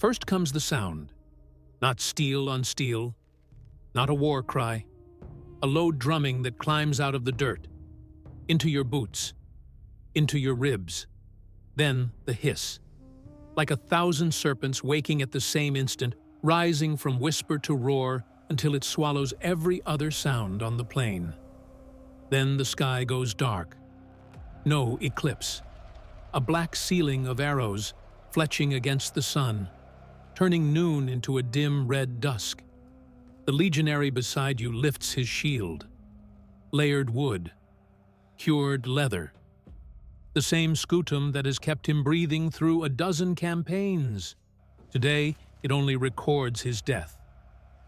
First comes the sound, not steel on steel, not a war cry, a low drumming that climbs out of the dirt, into your boots, into your ribs. Then the hiss, like 1,000 serpents waking at the same instant, rising from whisper to roar until it swallows every other sound on the plain. Then the sky goes dark. No eclipse. A black ceiling of arrows fletching against the sun, turning noon into a dim red dusk. The legionary beside you lifts his shield. Layered wood. Cured leather. The same scutum that has kept him breathing through a dozen campaigns. Today, it only records his death.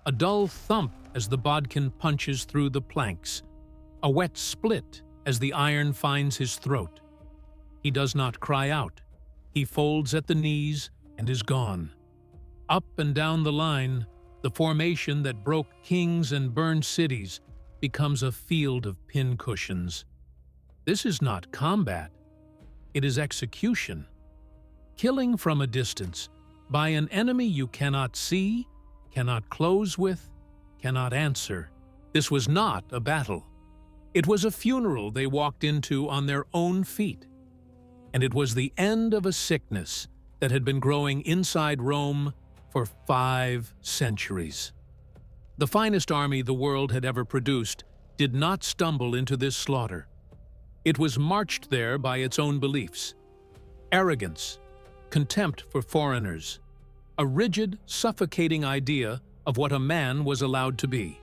A dull thump as the bodkin punches through the planks. A wet split as the iron finds his throat. He does not cry out. He folds at the knees and is gone. Up and down the line, the formation that broke kings and burned cities becomes a field of pincushions. This is not combat. It is execution. Killing from a distance, by an enemy you cannot see, cannot close with, cannot answer. This was not a battle. It was a funeral they walked into on their own feet. And it was the end of a sickness that had been growing inside Rome for 5 centuries. The finest army the world had ever produced did not stumble into this slaughter. It was marched there by its own beliefs. Arrogance, contempt for foreigners, a rigid, suffocating idea of what a man was allowed to be.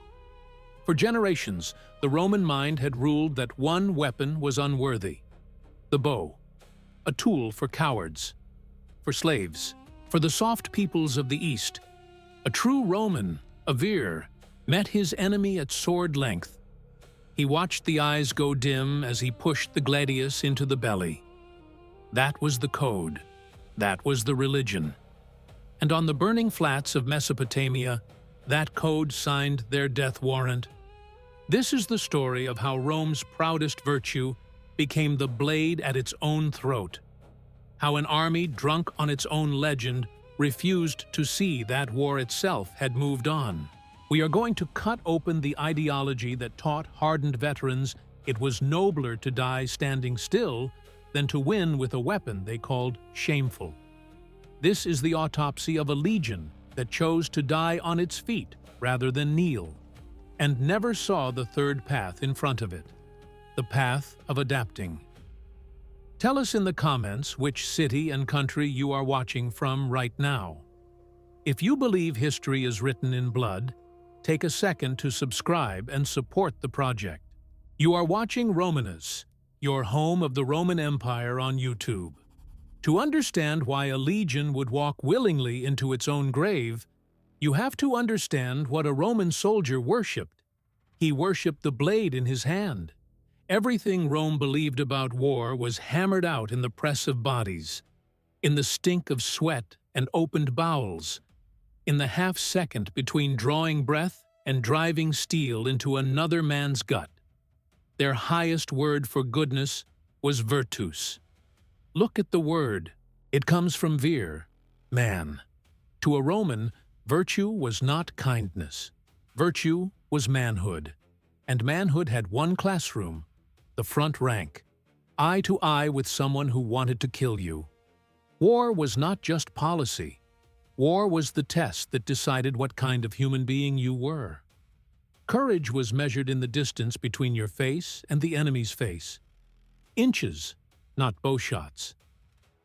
For generations, the Roman mind had ruled that one weapon was unworthy: the bow, a tool for cowards, for slaves, for the soft peoples of the East. A true Roman, a vir, met his enemy at sword length. He watched the eyes go dim as he pushed the gladius into the belly. That was the code. That was the religion. And on the burning flats of Mesopotamia, that code signed their death warrant. This is the story of how Rome's proudest virtue became the blade at its own throat. How an army drunk on its own legend refused to see that war itself had moved on. We are going to cut open the ideology that taught hardened veterans it was nobler to die standing still than to win with a weapon they called shameful. This is the autopsy of a legion that chose to die on its feet rather than kneel, and never saw the third path in front of it, the path of adapting. Tell us in the comments which city and country you are watching from right now. If you believe history is written in blood, take a second to subscribe and support the project. You are watching Romanus, your home of the Roman Empire on YouTube. To understand why a legion would walk willingly into its own grave, you have to understand what a Roman soldier worshipped. He worshipped the blade in his hand. Everything Rome believed about war was hammered out in the press of bodies, in the stink of sweat and opened bowels, in the half-second between drawing breath and driving steel into another man's gut. Their highest word for goodness was virtus. Look at the word. It comes from vir, man. To a Roman, virtue was not kindness. Virtue was manhood. And manhood had one classroom, the front rank, eye to eye with someone who wanted to kill you. War was not just policy. War was the test that decided what kind of human being you were. Courage was measured in the distance between your face and the enemy's face. Inches, not bow shots.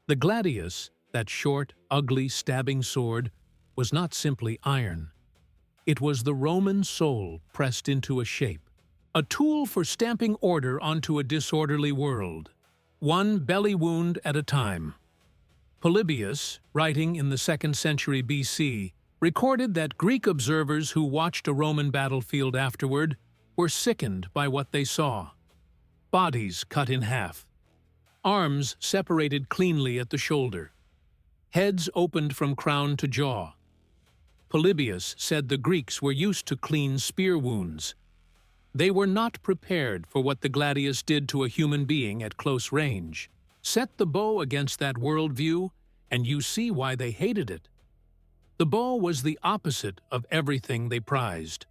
The gladius, that short, ugly, stabbing sword, was not simply iron. It was the Roman soul pressed into a shape, a tool for stamping order onto a disorderly world, one belly wound at a time. Polybius, writing in the 2nd century BC, recorded that Greek observers who watched a Roman battlefield afterward were sickened by what they saw. Bodies cut in half. Arms separated cleanly at the shoulder. Heads opened from crown to jaw. Polybius said the Greeks were used to clean spear wounds. They were not prepared for what the gladius did to a human being at close range. Set the bow against that worldview, and you see why they hated it. The bow was the opposite of everything they prized.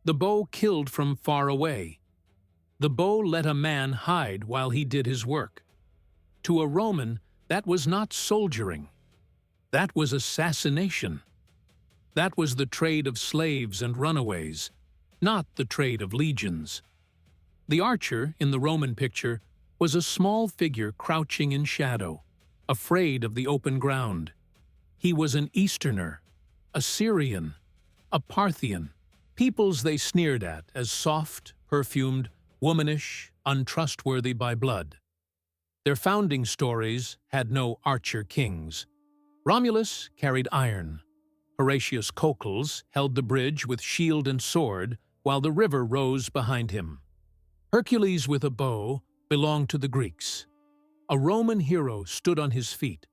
The bow killed from far away. The bow let a man hide while he did his work. To a Roman, that was not soldiering. That was assassination. That was the trade of slaves and runaways, not the trade of legions. The archer, in the Roman picture, was a small figure crouching in shadow, afraid of the open ground. He was an Easterner, a Syrian, a Parthian, peoples they sneered at as soft, perfumed, womanish, untrustworthy by blood. Their founding stories had no archer kings. Romulus carried iron. Horatius Cocles held the bridge with shield and sword, while the river rose behind him. Hercules with a bow belonged to the Greeks. A Roman hero stood on his feet,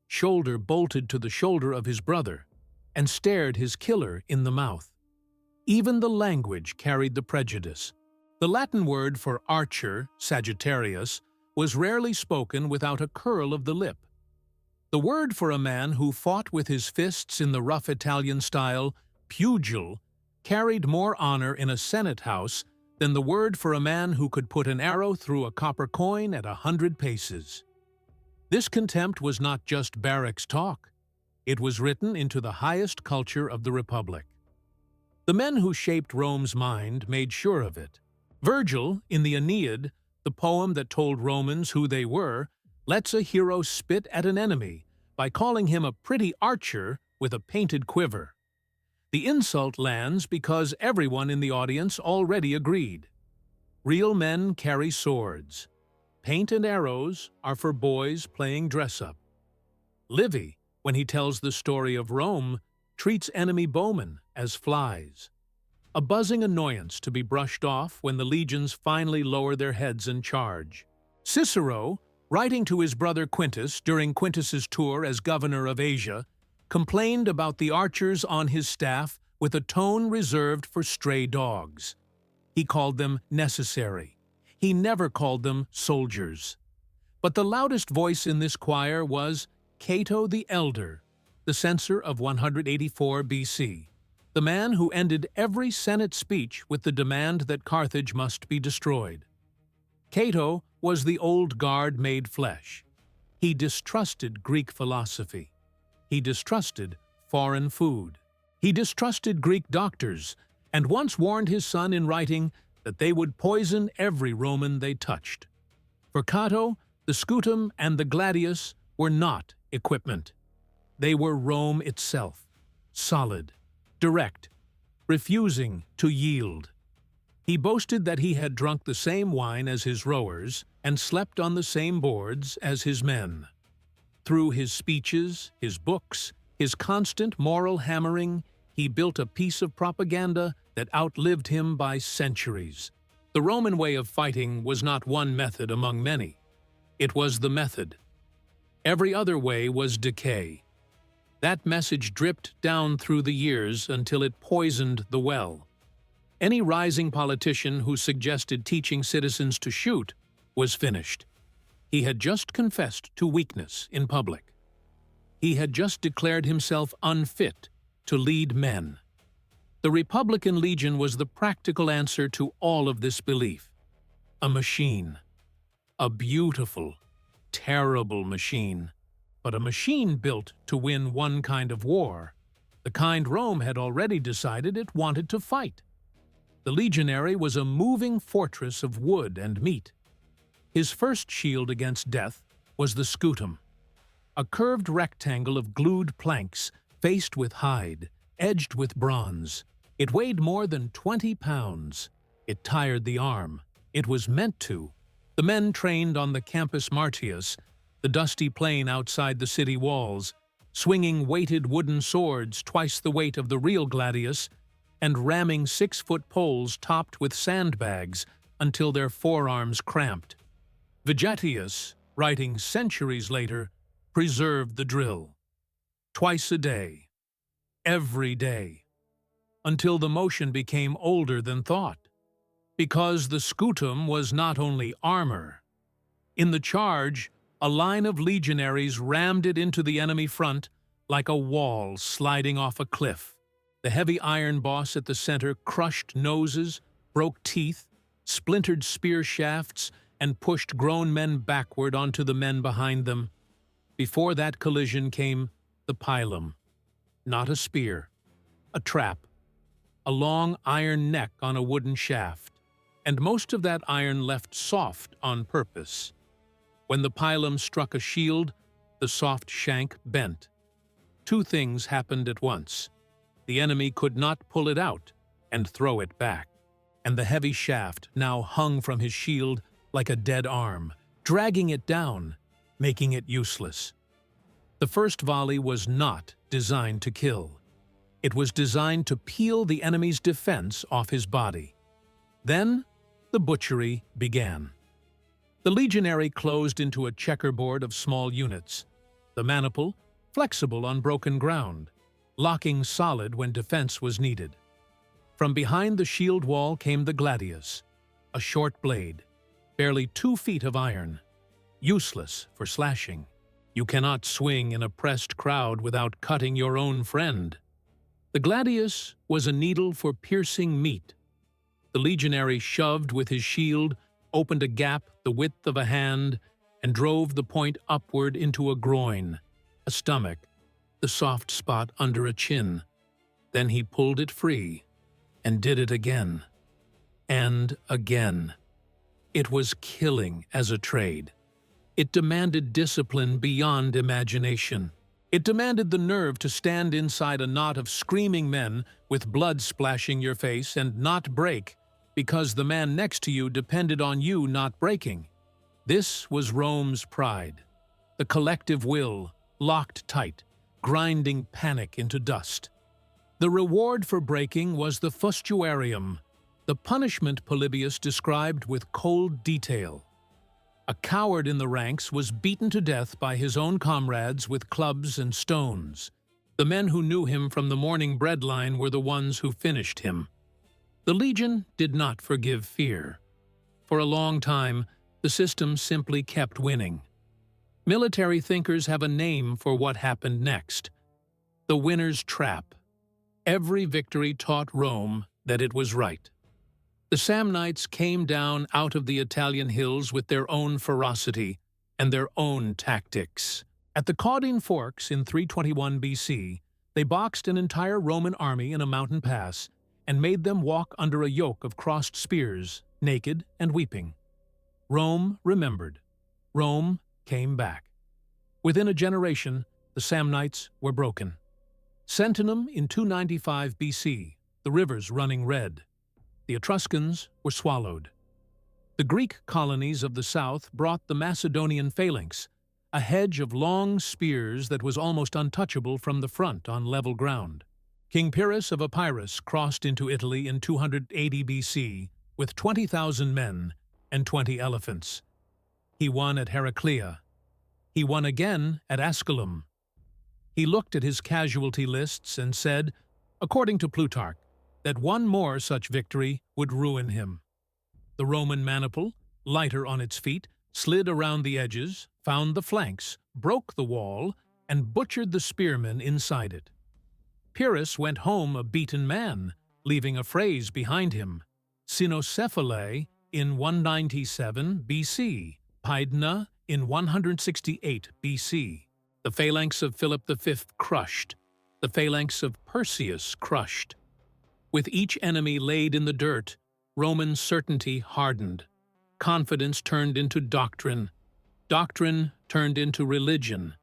shoulder bolted to the shoulder of his brother, and stared his killer in the mouth. Even the language carried the prejudice. The Latin word for archer, Sagittarius, was rarely spoken without a curl of the lip. The word for a man who fought with his fists in the rough Italian style, pugil, carried more honor in a senate house than the word for a man who could put an arrow through a copper coin at 100 paces. This contempt was not just barracks talk. It was written into the highest culture of the Republic. The men who shaped Rome's mind made sure of it. Virgil, in the Aeneid, the poem that told Romans who they were, lets a hero spit at an enemy by calling him a pretty archer with a painted quiver. The insult lands because everyone in the audience already agreed. Real men carry swords. Paint and arrows are for boys playing dress-up. Livy, when he tells the story of Rome, treats enemy bowmen as flies. A buzzing annoyance to be brushed off when the legions finally lower their heads and charge. Cicero, writing to his brother Quintus during Quintus's tour as governor of Asia, complained about the archers on his staff with a tone reserved for stray dogs. He called them necessary. He never called them soldiers. But the loudest voice in this choir was Cato the Elder, the censor of 184 BC, the man who ended every Senate speech with the demand that Carthage must be destroyed. Cato was the old guard made flesh. He distrusted Greek philosophy. He distrusted foreign food. He distrusted Greek doctors, and once warned his son in writing that they would poison every Roman they touched. For Cato, the scutum and the gladius were not equipment. They were Rome itself, solid, direct, refusing to yield. He boasted that he had drunk the same wine as his rowers and slept on the same boards as his men. Through his speeches, his books, his constant moral hammering, he built a piece of propaganda that outlived him by centuries. The Roman way of fighting was not one method among many. It was the method. Every other way was decay. That message dripped down through the years until it poisoned the well. Any rising politician who suggested teaching citizens to shoot was finished. He had just confessed to weakness in public. He had just declared himself unfit to lead men. The Republican Legion was the practical answer to all of this belief. A machine. A beautiful, terrible machine. But a machine built to win one kind of war, the kind Rome had already decided it wanted to fight. The legionary was a moving fortress of wood and meat. His first shield against death was the scutum, a curved rectangle of glued planks faced with hide, edged with bronze. It weighed more than 20 pounds. It tired the arm. It was meant to. The men trained on the Campus Martius, the dusty plain outside the city walls, swinging weighted wooden swords twice the weight of the real gladius, and ramming 6-foot poles topped with sandbags until their forearms cramped. Vegetius, writing centuries later, preserved the drill. Twice a day. Every day. Until the motion became older than thought. Because the scutum was not only armor. In the charge, a line of legionaries rammed it into the enemy front like a wall sliding off a cliff. The heavy iron boss at the center crushed noses, broke teeth, splintered spear shafts, and pushed grown men backward onto the men behind them. Before that collision came the pilum. Not a spear, a trap, a long iron neck on a wooden shaft, and most of that iron left soft on purpose. When the pilum struck a shield, the soft shank bent. Two things happened at once. The enemy could not pull it out and throw it back, and the heavy shaft now hung from his shield like a dead arm, dragging it down, making it useless. The first volley was not designed to kill. It was designed to peel the enemy's defense off his body. Then the butchery began. The legionary closed into a checkerboard of small units. The maniple, flexible on broken ground, locking solid when defense was needed. From behind the shield wall came the gladius, a short blade, barely 2 feet of iron, useless for slashing. You cannot swing in a pressed crowd without cutting your own friend. The gladius was a needle for piercing meat. The legionary shoved with his shield, opened a gap the width of a hand, and drove the point upward into a groin, a stomach, the soft spot under a chin. Then he pulled it free and did it again and again. It was killing as a trade. It demanded discipline beyond imagination. It demanded the nerve to stand inside a knot of screaming men with blood splashing your face and not break because the man next to you depended on you not breaking. This was Rome's pride, the collective will, locked tight, grinding panic into dust. The reward for breaking was the fustuarium, the punishment Polybius described with cold detail. A coward in the ranks was beaten to death by his own comrades with clubs and stones. The men who knew him from the morning bread line were the ones who finished him. The legion did not forgive fear. For a long time, the system simply kept winning. Military thinkers have a name for what happened next: the winner's trap. Every victory taught Rome that it was right. The Samnites came down out of the Italian hills with their own ferocity and their own tactics. At the Caudine Forks in 321 BC, they boxed an entire Roman army in a mountain pass and made them walk under a yoke of crossed spears, naked and weeping. Rome remembered. Rome came back. Within a generation, the Samnites were broken. Sentinum in 295 BC, the rivers running red. The Etruscans were swallowed. The Greek colonies of the south brought the Macedonian phalanx, a hedge of long spears that was almost untouchable from the front on level ground. King Pyrrhus of Epirus crossed into Italy in 280 BC with 20,000 men and 20 elephants. He won at Heraclea. He won again at Asculum. He looked at his casualty lists and said, according to Plutarch, that one more such victory would ruin him. The Roman maniple, lighter on its feet, slid around the edges, found the flanks, broke the wall, and butchered the spearmen inside it. Pyrrhus went home a beaten man, leaving a phrase behind him: Cynocephalae in 197 BC, Pydna in 168 BC. The phalanx of Philip V crushed, the phalanx of Perseus crushed. With each enemy laid in the dirt, Roman certainty hardened. Confidence turned into doctrine. Doctrine turned into religion.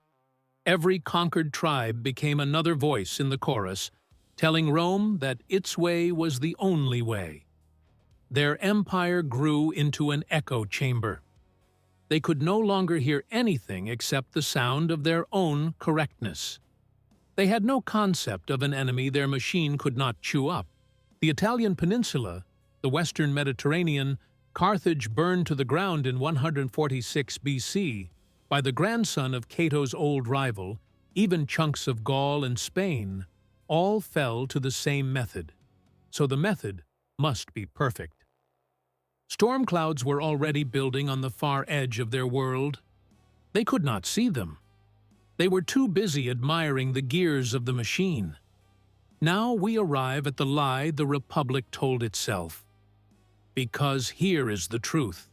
Every conquered tribe became another voice in the chorus, telling Rome that its way was the only way. Their empire grew into an echo chamber. They could no longer hear anything except the sound of their own correctness. They had no concept of an enemy their machine could not chew up. The Italian peninsula, the western Mediterranean, Carthage burned to the ground in 146 BC by the grandson of Cato's old rival, even chunks of Gaul and Spain, all fell to the same method. So the method must be perfect. Storm clouds were already building on the far edge of their world. They could not see them. They were too busy admiring the gears of the machine. Now we arrive at the lie the Republic told itself. Because here is the truth.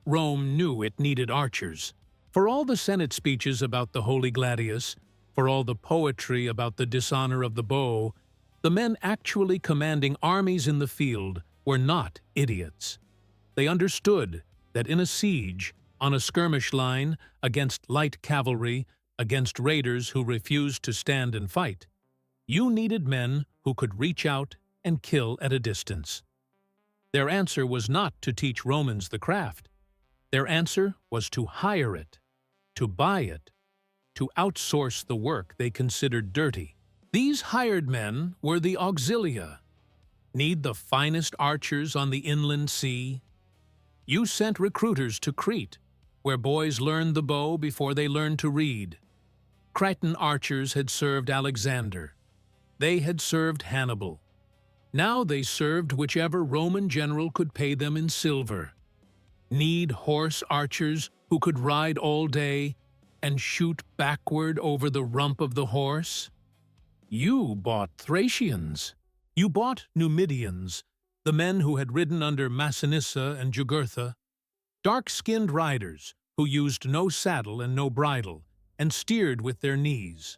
Rome knew it needed archers. For all the Senate speeches about the holy gladius, for all the poetry about the dishonor of the bow, the men actually commanding armies in the field were not idiots. They understood that in a siege, on a skirmish line, against light cavalry, against raiders who refused to stand and fight, you needed men who could reach out and kill at a distance. Their answer was not to teach Romans the craft. Their answer was to hire it, to buy it, to outsource the work they considered dirty. These hired men were the auxilia. Need the finest archers on the inland sea? You sent recruiters to Crete, where boys learned the bow before they learned to read. Cretan archers had served Alexander. They had served Hannibal. Now they served whichever Roman general could pay them in silver. Need horse archers who could ride all day and shoot backward over the rump of the horse? You bought Thracians. You bought Numidians, the men who had ridden under Massinissa and Jugurtha, dark-skinned riders who used no saddle and no bridle and steered with their knees.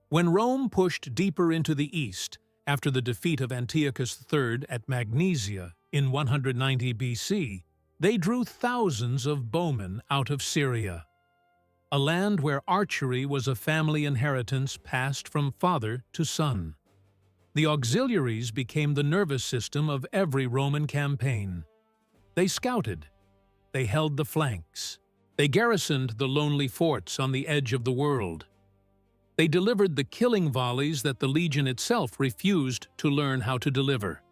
When Rome pushed deeper into the east after the defeat of Antiochus III at Magnesia in 190 BC, they drew thousands of bowmen out of Syria, a land where archery was a family inheritance passed from father to son. The auxiliaries became the nervous system of every Roman campaign. They scouted. They held the flanks. They garrisoned the lonely forts on the edge of the world. They delivered the killing volleys that the legion itself refused to learn how to deliver.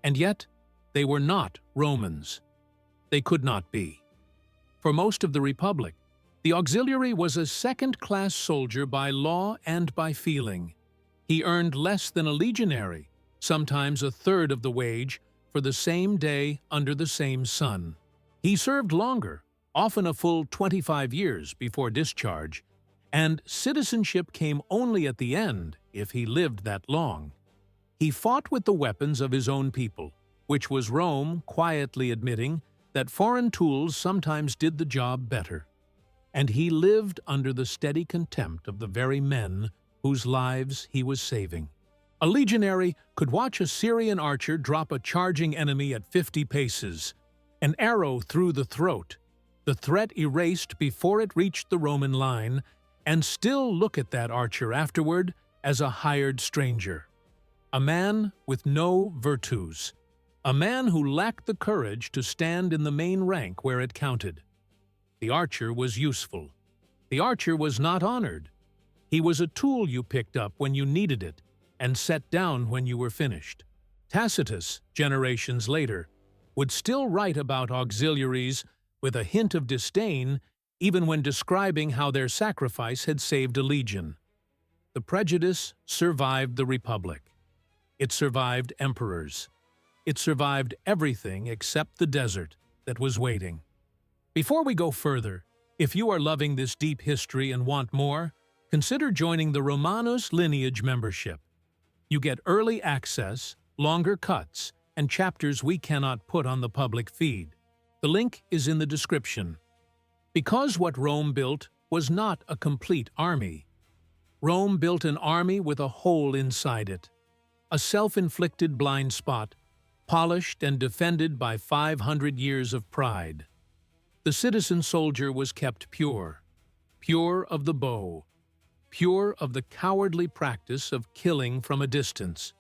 And yet, they were not Romans. They could not be. For most of the Republic, the auxiliary was a second-class soldier by law and by feeling. He earned less than a legionary, sometimes a third of the wage, for the same day under the same sun. He served longer, often a full 25 years before discharge, and citizenship came only at the end if he lived that long. He fought with the weapons of his own people, which was Rome quietly admitting that foreign tools sometimes did the job better. And he lived under the steady contempt of the very men whose lives he was saving. A legionary could watch a Syrian archer drop a charging enemy at 50 paces, an arrow through the throat, the threat erased before it reached the Roman line, and still look at that archer afterward as a hired stranger. A man with no virtues, a man who lacked the courage to stand in the main rank where it counted. The archer was useful. The archer was not honored. He was a tool you picked up when you needed it and set down when you were finished. Tacitus, generations later, would still write about auxiliaries with a hint of disdain even when describing how their sacrifice had saved a legion. The prejudice survived the Republic. It survived emperors. It survived everything except the desert that was waiting. Before we go further, if you are loving this deep history and want more, consider joining the Romanus Lineage membership. You get early access, longer cuts, and chapters we cannot put on the public feed. The link is in the description. Because what Rome built was not a complete army. Rome built an army with a hole inside it, a self-inflicted blind spot, polished and defended by 500 years of pride. The citizen soldier was kept pure, pure of the bow, pure of the cowardly practice of killing from a distance.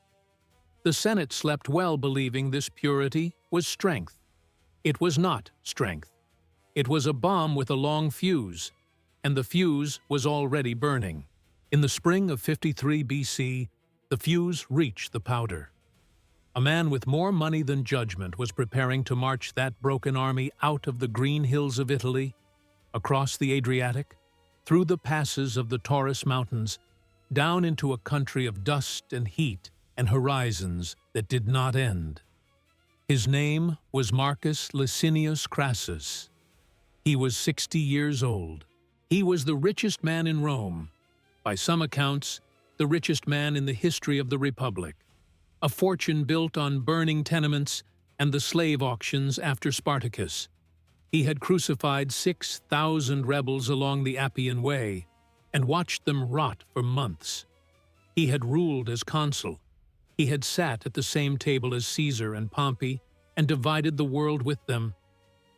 The Senate slept well believing this purity was strength. It was not strength. It was a bomb with a long fuse, and the fuse was already burning. In the spring of 53 BC, the fuse reached the powder. A man with more money than judgment was preparing to march that broken army out of the green hills of Italy, across the Adriatic, through the passes of the Taurus Mountains, down into a country of dust and heat and horizons that did not end. His name was Marcus Licinius Crassus. He was 60 years old. He was the richest man in Rome, by some accounts, the richest man in the history of the Republic, a fortune built on burning tenements and the slave auctions after Spartacus. He had crucified 6,000 rebels along the Appian Way and watched them rot for months. He had ruled as consul. He had sat at the same table as Caesar and Pompey and divided the world with them.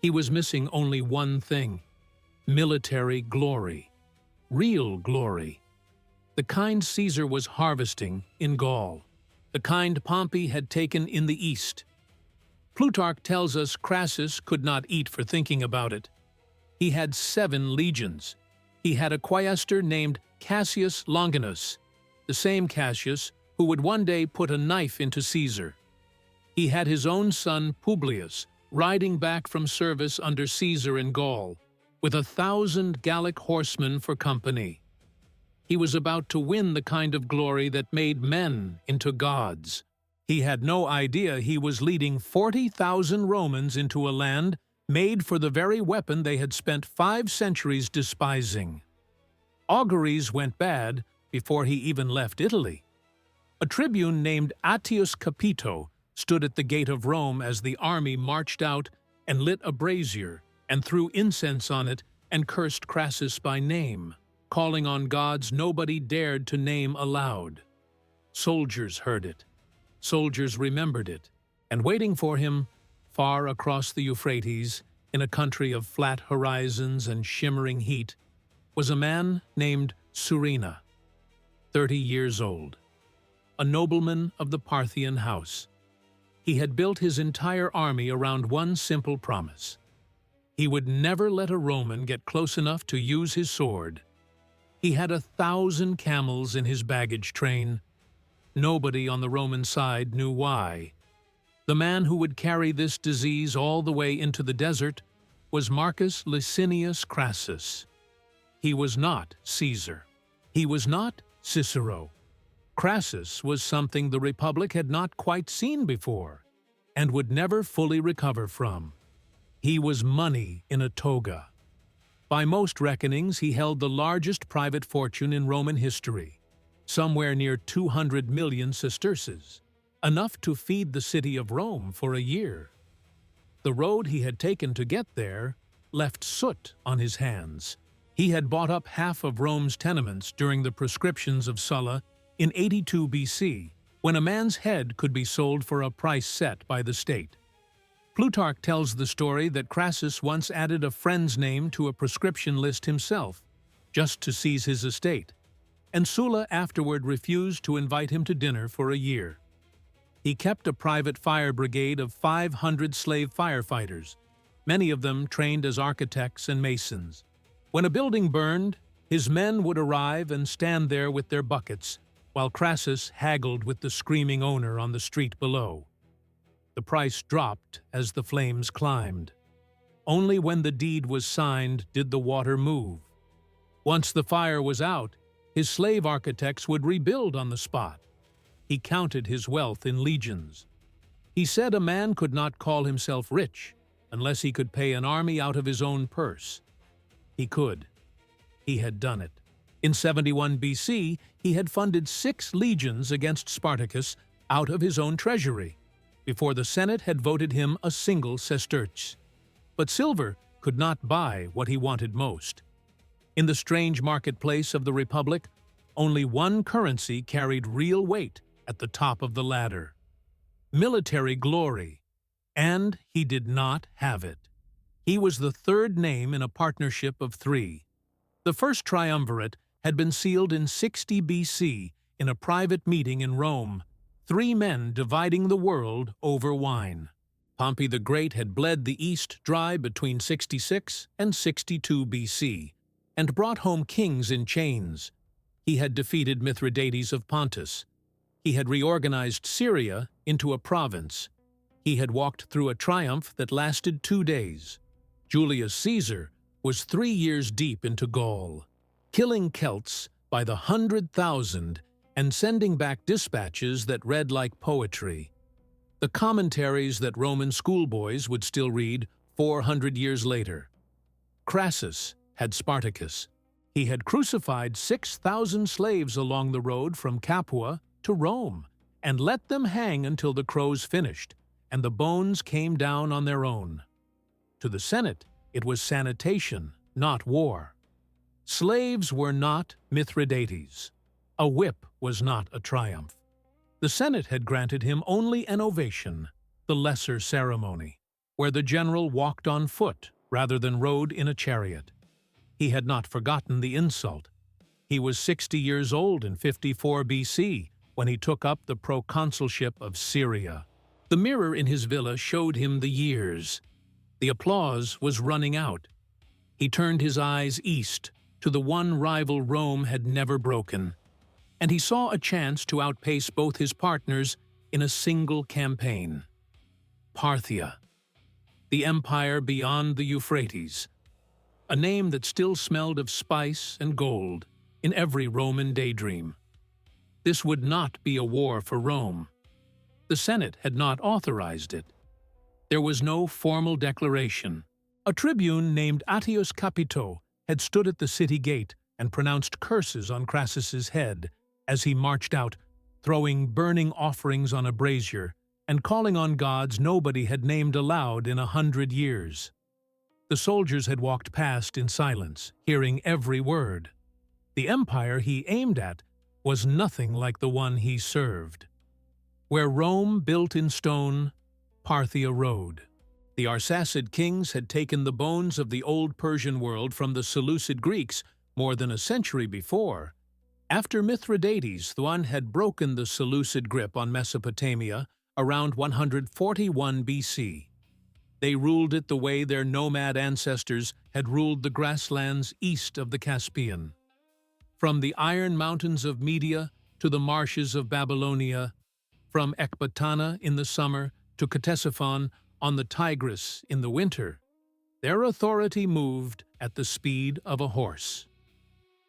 He was missing only one thing: military glory, real glory. The kind Caesar was harvesting in Gaul, the kind Pompey had taken in the East. Plutarch tells us Crassus could not eat for thinking about it. He had 7 legions. He had a quaestor named Cassius Longinus, the same Cassius who would one day put a knife into Caesar. He had his own son Publius riding back from service under Caesar in Gaul, with 1,000 Gallic horsemen for company. He was about to win the kind of glory that made men into gods. He had no idea he was leading 40,000 Romans into a land made for the very weapon they had spent 5 centuries despising. Auguries went bad before he even left Italy. A tribune named Attius Capito stood at the gate of Rome as the army marched out and lit a brazier and threw incense on it and cursed Crassus by name, calling on gods nobody dared to name aloud. Soldiers heard it. Soldiers remembered it, and waiting for him, far across the Euphrates, in a country of flat horizons and shimmering heat, was a man named Surena, 30 years old, a nobleman of the Parthian house. He had built his entire army around one simple promise. He would never let a Roman get close enough to use his sword. He had 1,000 camels in his baggage train. Nobody on the Roman side knew why. The man who would carry this disease all the way into the desert was Marcus Licinius Crassus. He was not Caesar. He was not Cicero. Crassus was something the Republic had not quite seen before and would never fully recover from. He was money in a toga. By most reckonings, he held the largest private fortune in Roman history, somewhere near 200 million sesterces, enough to feed the city of Rome for a year. The road he had taken to get there left soot on his hands. He had bought up half of Rome's tenements during the proscriptions of Sulla in 82 BC, when a man's head could be sold for a price set by the state. Plutarch tells the story that Crassus once added a friend's name to a proscription list himself, just to seize his estate, and Sulla afterward refused to invite him to dinner for a year. He kept a private fire brigade of 500 slave firefighters, many of them trained as architects and masons. When a building burned, his men would arrive and stand there with their buckets, while Crassus haggled with the screaming owner on the street below. The price dropped as the flames climbed. Only when the deed was signed did the water move. Once the fire was out, his slave architects would rebuild on the spot. He counted his wealth in legions. He said a man could not call himself rich unless he could pay an army out of his own purse. He could. He had done it. In 71 BC, he had funded 6 legions against Spartacus out of his own treasury, before the Senate had voted him a single sesterce. But silver could not buy what he wanted most. In the strange marketplace of the Republic, only one currency carried real weight at the top of the ladder: military glory. And he did not have it. He was the third name in a partnership of 3. The first triumvirate had been sealed in 60 BC in a private meeting in Rome, 3 men dividing the world over wine. Pompey the Great had bled the East dry between 66 and 62 BC, and brought home kings in chains. He had defeated Mithridates of Pontus. He had reorganized Syria into a province. He had walked through a triumph that lasted 2 days. Julius Caesar was 3 years deep into Gaul, killing Celts by the 100,000 and sending back dispatches that read like poetry. The commentaries that Roman schoolboys would still read 400 years later. Crassus had Spartacus, He had crucified 6,000 slaves along the road from Capua to Rome, and let them hang until the crows finished, and the bones came down on their own. To the Senate, it was sanitation, not war. Slaves were not Mithridates. A whip was not a triumph. The Senate had granted him only an ovation, the lesser ceremony, where the general walked on foot rather than rode in a chariot. He had not forgotten the insult. He was 60 years old in 54 BC when he took up the proconsulship of Syria. The mirror in his villa showed him the years. The applause was running out. He turned his eyes east to the one rival Rome had never broken, and he saw a chance to outpace both his partners in a single campaign. Parthia, the empire beyond the Euphrates, a name that still smelled of spice and gold in every Roman daydream. This would not be a war for Rome. The Senate had not authorized it. There was no formal declaration. A tribune named Attius Capito had stood at the city gate and pronounced curses on Crassus's head as he marched out, throwing burning offerings on a brazier and calling on gods nobody had named aloud in 100 years. The soldiers had walked past in silence, hearing every word. The empire he aimed at was nothing like the one he served. Where Rome built in stone, Parthia rode. The Arsacid kings had taken the bones of the old Persian world from the Seleucid Greeks more than a century before. After Mithridates, the one had broken the Seleucid grip on Mesopotamia around 141 BC. They ruled it the way their nomad ancestors had ruled the grasslands east of the Caspian. From the iron mountains of Media to the marshes of Babylonia, from Ecbatana in the summer to Ctesiphon on the Tigris in the winter, their authority moved at the speed of a horse.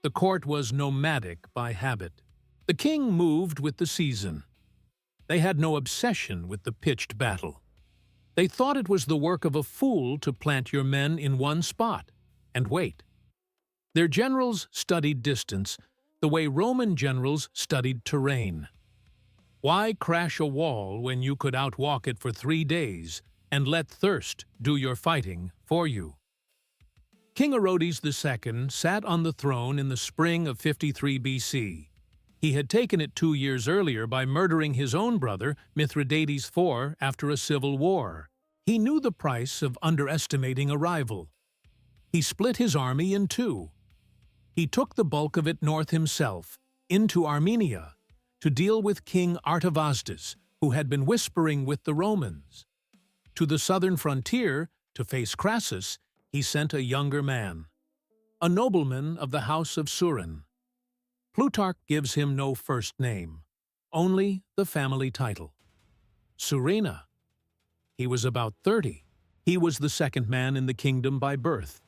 The court was nomadic by habit. The king moved with the season. They had no obsession with the pitched battle. They thought it was the work of a fool to plant your men in one spot and wait. Their generals studied distance the way Roman generals studied terrain. Why crash a wall when you could outwalk it for 3 days and let thirst do your fighting for you? King Orodes II sat on the throne in the spring of 53 BC. He had taken it 2 years earlier by murdering his own brother, Mithridates IV, after a civil war. He knew the price of underestimating a rival. He split his army in two. He took the bulk of it north himself, into Armenia, to deal with King Artavasdes, who had been whispering with the Romans. To the southern frontier, to face Crassus, he sent a younger man, a nobleman of the house of Surena. Plutarch gives him no first name, only the family title. Surena. He was about 30. He was the second man in the kingdom by birth,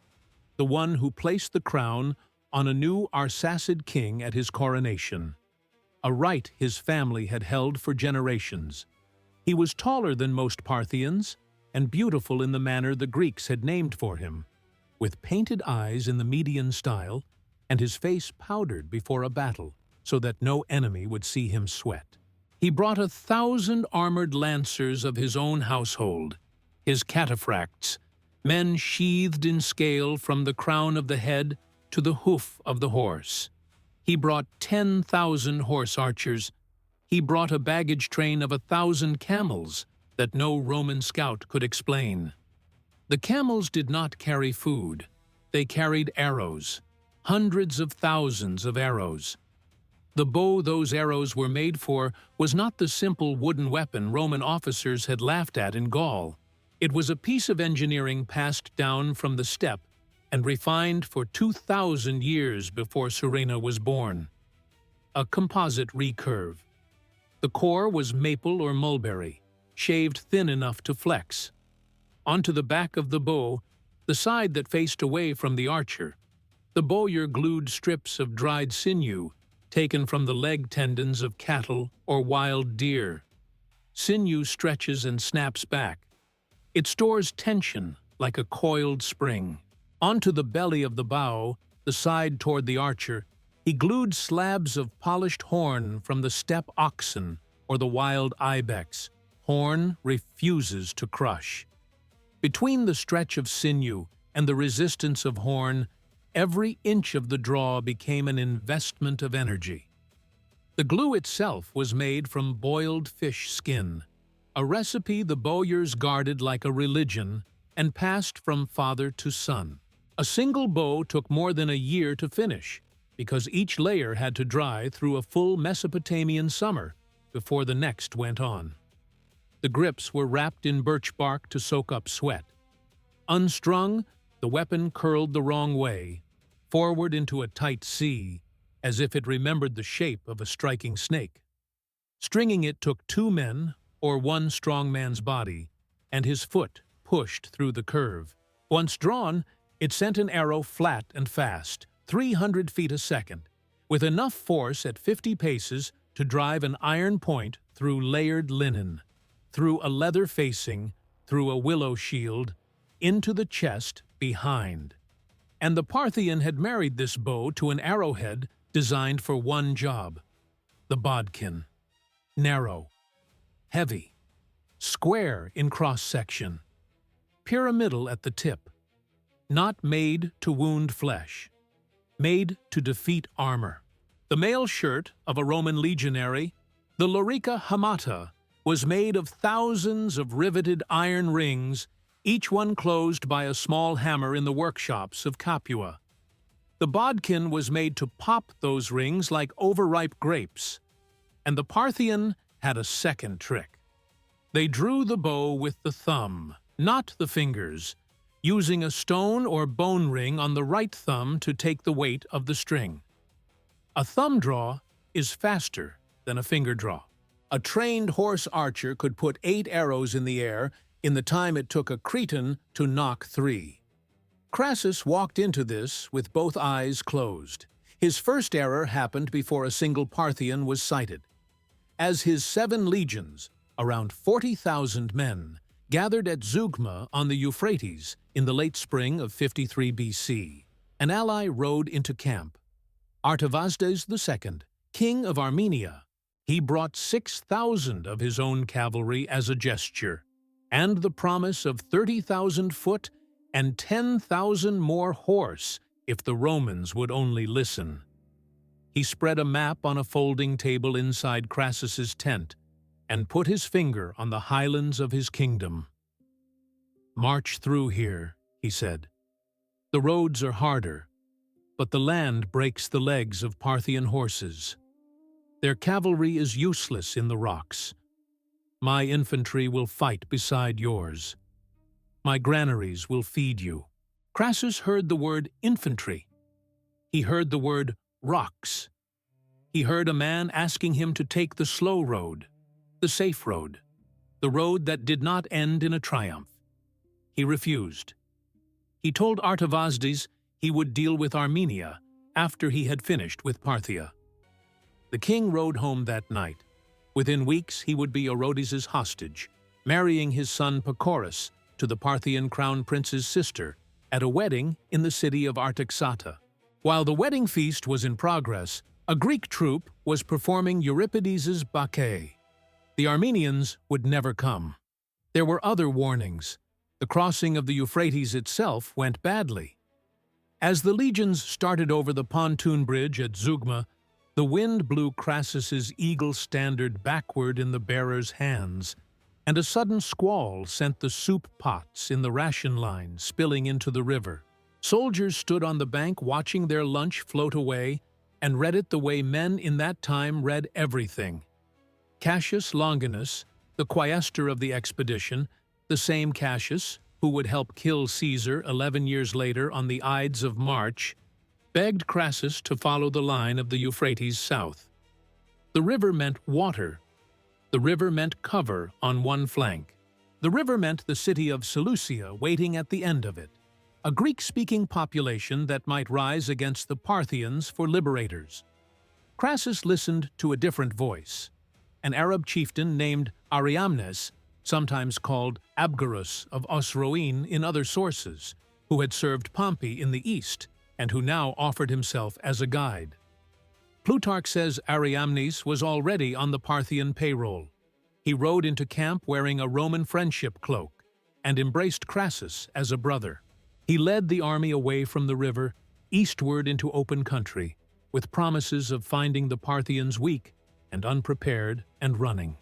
the one who placed the crown on a new Arsacid king at his coronation, a right his family had held for generations. He was taller than most Parthians and beautiful in the manner the Greeks had named for him, with painted eyes in the Median style and his face powdered before a battle so that no enemy would see him sweat. He brought 1,000 armored lancers of his own household, his cataphracts, men sheathed in scale from the crown of the head to the hoof of the horse. He brought 10,000 horse archers. He brought a baggage train of 1,000 camels that no Roman scout could explain. The camels did not carry food. They carried arrows, hundreds of thousands of arrows. The bow those arrows were made for was not the simple wooden weapon Roman officers had laughed at in Gaul. It was a piece of engineering passed down from the steppe and refined for 2,000 years before Surena was born. A composite recurve. The core was maple or mulberry, shaved thin enough to flex. Onto the back of the bow, the side that faced away from the archer, the bowyer glued strips of dried sinew taken from the leg tendons of cattle or wild deer. Sinew stretches and snaps back. It stores tension like a coiled spring. Onto the belly of the bow, the side toward the archer, he glued slabs of polished horn from the steppe oxen or the wild ibex. Horn refuses to crush. Between the stretch of sinew and the resistance of horn, every inch of the draw became an investment of energy. The glue itself was made from boiled fish skin, a recipe the bowyers guarded like a religion and passed from father to son. A single bow took more than a year to finish, because each layer had to dry through a full Mesopotamian summer before the next went on. The grips were wrapped in birch bark to soak up sweat. Unstrung, the weapon curled the wrong way, forward into a tight C, as if it remembered the shape of a striking snake. Stringing it took 2 men, or 1 strong man's body, and his foot pushed through the curve. Once drawn, it sent an arrow flat and fast, 300 feet a second, with enough force at 50 paces to drive an iron point through layered linen, through a leather facing, through a willow shield, into the chest behind. And the Parthian had married this bow to an arrowhead designed for one job: the bodkin. Narrow, heavy, square in cross-section, pyramidal at the tip, not made to wound flesh, made to defeat armor. The mail shirt of a Roman legionary, the lorica hamata, was made of thousands of riveted iron rings, each one closed by a small hammer in the workshops of Capua. The bodkin was made to pop those rings like overripe grapes, and the Parthian had a second trick. They drew the bow with the thumb, not the fingers, using a stone or bone ring on the right thumb to take the weight of the string. A thumb draw is faster than a finger draw. A trained horse archer could put 8 arrows in the air in the time it took a Cretan to knock 3. Crassus walked into this with both eyes closed. His first error happened before a single Parthian was sighted. As his 7 legions, around 40,000 men, gathered at Zeugma on the Euphrates in the late spring of 53 BC, an ally rode into camp. Artavasdes II, king of Armenia. He brought 6,000 of his own cavalry as a gesture, and the promise of 30,000 foot and 10,000 more horse if the Romans would only listen. He spread a map on a folding table inside Crassus's tent and put his finger on the highlands of his kingdom. "March through here," he said. "The roads are harder, but the land breaks the legs of Parthian horses. Their cavalry is useless in the rocks. My infantry will fight beside yours. My granaries will feed you." Crassus heard the word infantry. He heard the word rocks. He heard a man asking him to take the slow road, the safe road, the road that did not end in a triumph. He refused. He told Artavasdes he would deal with Armenia after he had finished with Parthia. The king rode home that night. Within weeks he would be Orodes' hostage, marrying his son Pacorus to the Parthian crown prince's sister at a wedding in the city of Artaxata. While the wedding feast was in progress, a Greek troupe was performing Euripides' Bacchae. The Armenians would never come. There were other warnings. The crossing of the Euphrates itself went badly. As the legions started over the pontoon bridge at Zeugma, the wind blew Crassus's eagle standard backward in the bearer's hands, and a sudden squall sent the soup pots in the ration line spilling into the river. Soldiers stood on the bank watching their lunch float away and read it the way men in that time read everything. Cassius Longinus, the quaestor of the expedition, the same Cassius who would help kill Caesar 11 years later on the Ides of March, begged Crassus to follow the line of the Euphrates south. The river meant water. The river meant cover on one flank. The river meant the city of Seleucia waiting at the end of it, a Greek-speaking population that might rise against the Parthians for liberators. Crassus listened to a different voice, an Arab chieftain named Ariamnes, sometimes called Abgarus of Osroene in other sources, who had served Pompey in the east and who now offered himself as a guide. Plutarch says Ariamnes was already on the Parthian payroll. He rode into camp wearing a Roman friendship cloak and embraced Crassus as a brother. He led the army away from the river, eastward into open country, with promises of finding the Parthians weak and unprepared and running.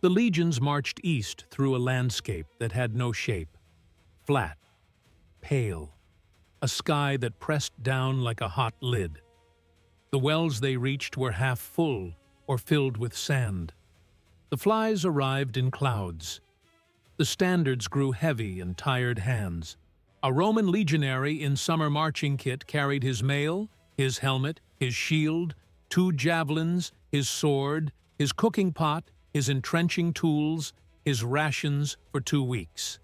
The legions marched east through a landscape that had no shape, flat, pale, a sky that pressed down like a hot lid. The wells they reached were half full or filled with sand. The flies arrived in clouds. The standards grew heavy in tired hands. A Roman legionary in summer marching kit carried his mail, his helmet, his shield, 2 javelins, his sword, his cooking pot, his entrenching tools, his rations for 2 weeks.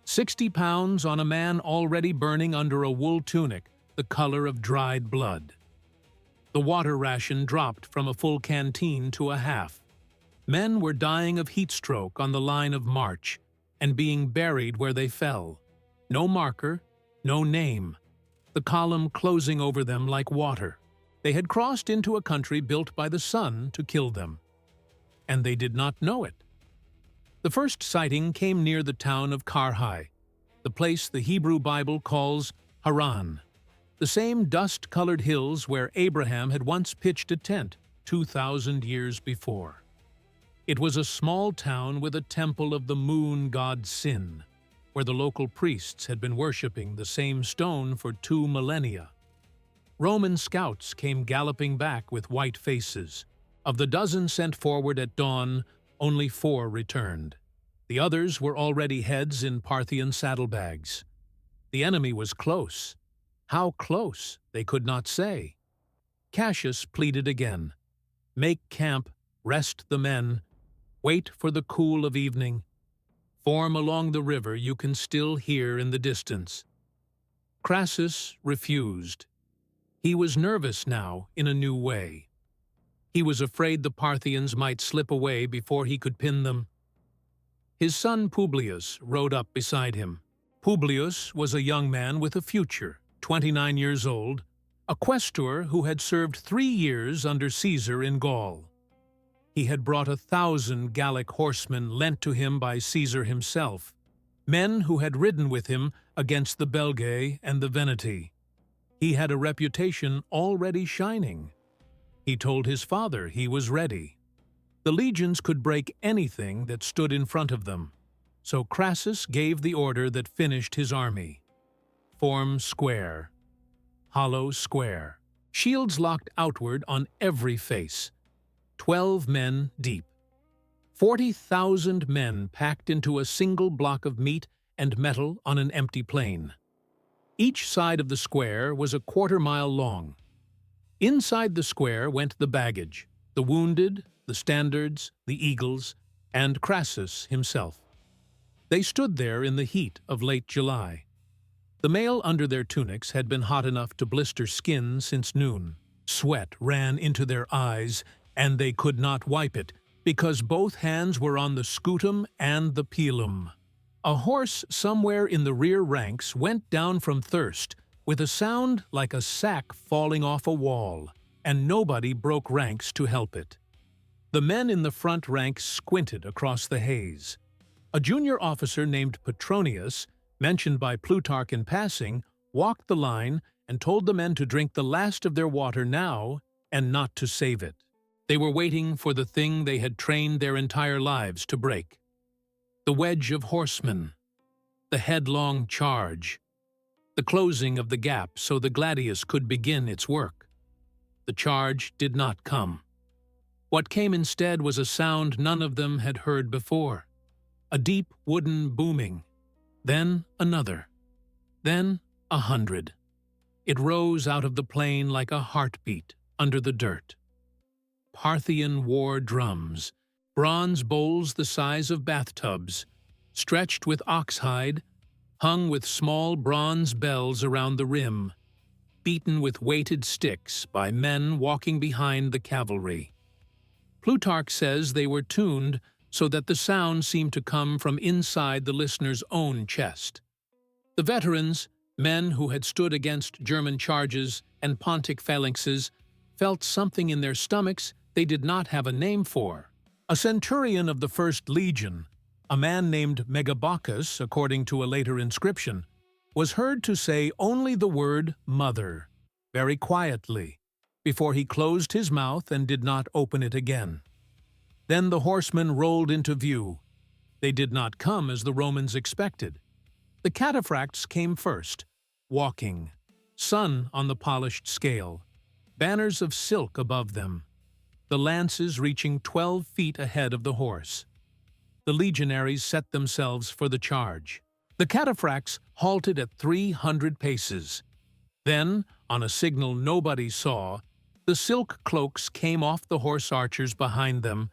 60 pounds on a man already burning under a wool tunic, the color of dried blood. The water ration dropped from a full canteen to a half. Men were dying of heat stroke on the line of march and being buried where they fell. No marker, no name. The column closing over them like water. They had crossed into a country built by the sun to kill them. And they did not know it. The first sighting came near the town of Carrhae, the place the Hebrew Bible calls Haran, the same dust-colored hills where Abraham had once pitched a tent 2,000 years before. It was a small town with a temple of the moon god Sin, where the local priests had been worshipping the same stone for 2 millennia. Roman scouts came galloping back with white faces. Of the dozen sent forward at dawn, only 4 returned. The others were already heads in Parthian saddlebags. The enemy was close. How close, they could not say. Cassius pleaded again. Make camp, rest the men, wait for the cool of evening. Form along the river you can still hear in the distance. Crassus refused. He was nervous now in a new way. He was afraid the Parthians might slip away before he could pin them. His son Publius rode up beside him. Publius was a young man with a future, 29 years old, a quaestor who had served 3 years under Caesar in Gaul. He had brought 1,000 Gallic horsemen lent to him by Caesar himself, men who had ridden with him against the Belgae and the Veneti. He had a reputation already shining. He told his father he was ready. The legions could break anything that stood in front of them, so Crassus gave the order that finished his army. Form square. Hollow square. Shields locked outward on every face. 12 men deep. 40,000 men packed into a single block of meat and metal on an empty plain. Each side of the square was a quarter-mile long. Inside the square went the baggage, the wounded, the standards, the eagles, and Crassus himself. They stood there in the heat of late July. The mail under their tunics had been hot enough to blister skin since noon. Sweat ran into their eyes, and they could not wipe it, because both hands were on the scutum and the pilum. A horse somewhere in the rear ranks went down from thirst, with a sound like a sack falling off a wall, and nobody broke ranks to help it. The men in the front ranks squinted across the haze. A junior officer named Petronius, mentioned by Plutarch in passing, walked the line and told the men to drink the last of their water now and not to save it. They were waiting for the thing they had trained their entire lives to break. The wedge of horsemen, the headlong charge, the closing of the gap so the gladius could begin its work. The charge did not come. What came instead was a sound none of them had heard before. A deep wooden booming, then another, then 100. It rose out of the plain like a heartbeat under the dirt. Parthian war drums, bronze bowls the size of bathtubs, stretched with oxhide, hung with small bronze bells around the rim, beaten with weighted sticks by men walking behind the cavalry. Plutarch says they were tuned so that the sound seemed to come from inside the listener's own chest. The veterans, Men who had stood against German charges and Pontic phalanxes felt something in their stomachs they did not have a name for. A centurion of the First Legion, a man named Megabaccus, according to a later inscription, was heard to say only the word "mother," very quietly, before he closed his mouth and did not open it again. Then the horsemen rolled into view. They did not come as the Romans expected. The cataphracts came first, walking, sun on the polished scale, banners of silk above them, the lances reaching 12 feet ahead of the horse. The legionaries set themselves for the charge. The cataphracts halted at 300 paces. Then, on a signal nobody saw, the silk cloaks came off the horse archers behind them,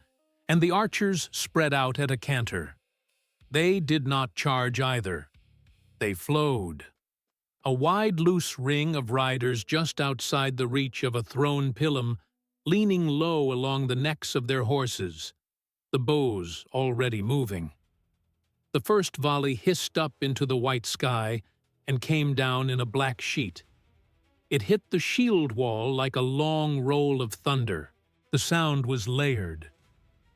and the archers spread out at a canter. They did not charge either. They flowed. A wide, loose ring of riders just outside the reach of a thrown pilum, leaning low along the necks of their horses, the bows already moving. The first volley hissed up into the white sky and came down in a black sheet. It hit the shield wall like a long roll of thunder. The sound was layered.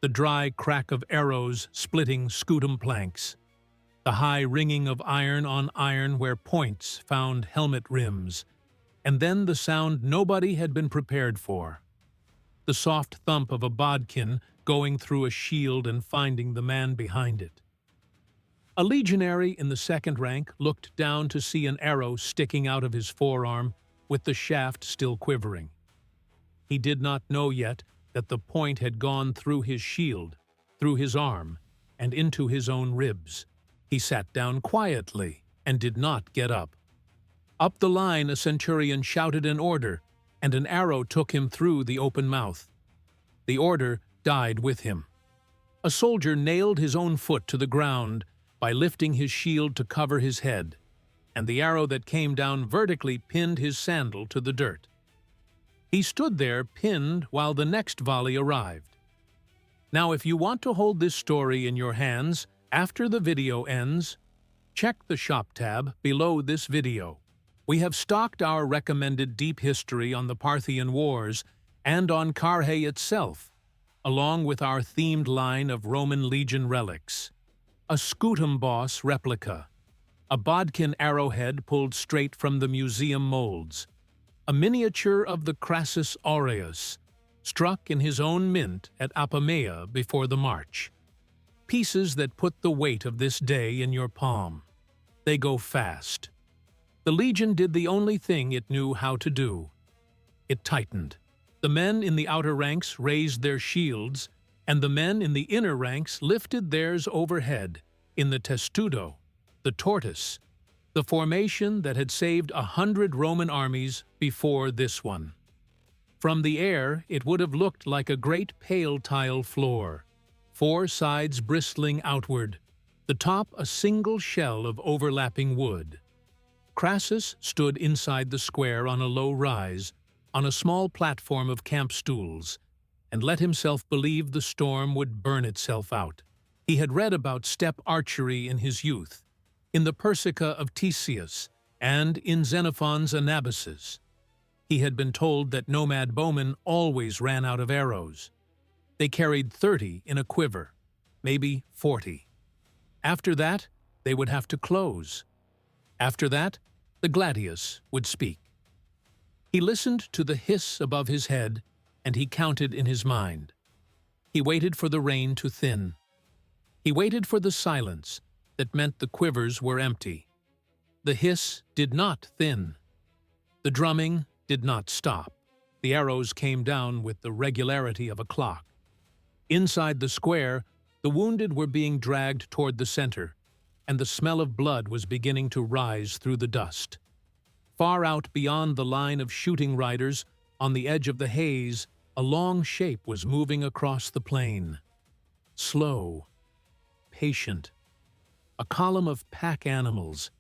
The dry crack of arrows splitting scutum planks. The high ringing of iron on iron where points found helmet rims. And then the sound nobody had been prepared for. The soft thump of a bodkin going through a shield and finding the man behind it. A legionary in the second rank looked down to see an arrow sticking out of his forearm with the shaft still quivering. He did not know yet that the point had gone through his shield, through his arm, and into his own ribs. He sat down quietly and did not get up. Up the line a centurion shouted an order, and an arrow took him through the open mouth. The order died with him. A soldier nailed his own foot to the ground by lifting his shield to cover his head, and the arrow that came down vertically pinned his sandal to the dirt. He stood there pinned while the next volley arrived. Now, if you want to hold this story in your hands after the video ends, check the shop tab below this video. We have stocked our recommended deep history on the Parthian Wars and on Carrhae itself, along with our themed line of Roman legion relics. A scutum boss replica, a bodkin arrowhead pulled straight from the museum molds, a miniature of the Crassus aureus, struck in his own mint at Apamea before the march. Pieces that put the weight of this day in your palm. They go fast. The legion did the only thing it knew how to do. It tightened. The men in the outer ranks raised their shields, and the men in the inner ranks lifted theirs overhead in the testudo, the tortoise, the formation that had saved 100 Roman armies before this one. From the air, it would have looked like a great pale tile floor, 4 sides bristling outward, the top a single shell of overlapping wood. Crassus stood inside the square on a low rise, on a small platform of camp stools, and let himself believe the storm would burn itself out. He had read about steppe archery in his youth, in the Persica of Theseus, and in Xenophon's Anabasis. He had been told that nomad bowmen always ran out of arrows. They carried 30 in a quiver, maybe 40. After that, they would have to close. After that, the gladius would speak. He listened to the hiss above his head, and he counted in his mind. He waited for the rain to thin. He waited for the silence that meant the quivers were empty. The hiss did not thin. The drumming did not stop. The arrows came down with the regularity of a clock. Inside the square, the wounded were being dragged toward the center, and the smell of blood was beginning to rise through the dust. Far out beyond the line of shooting riders, on the edge of the haze, a long shape was moving across the plain. Slow, patient, a column of pack animals,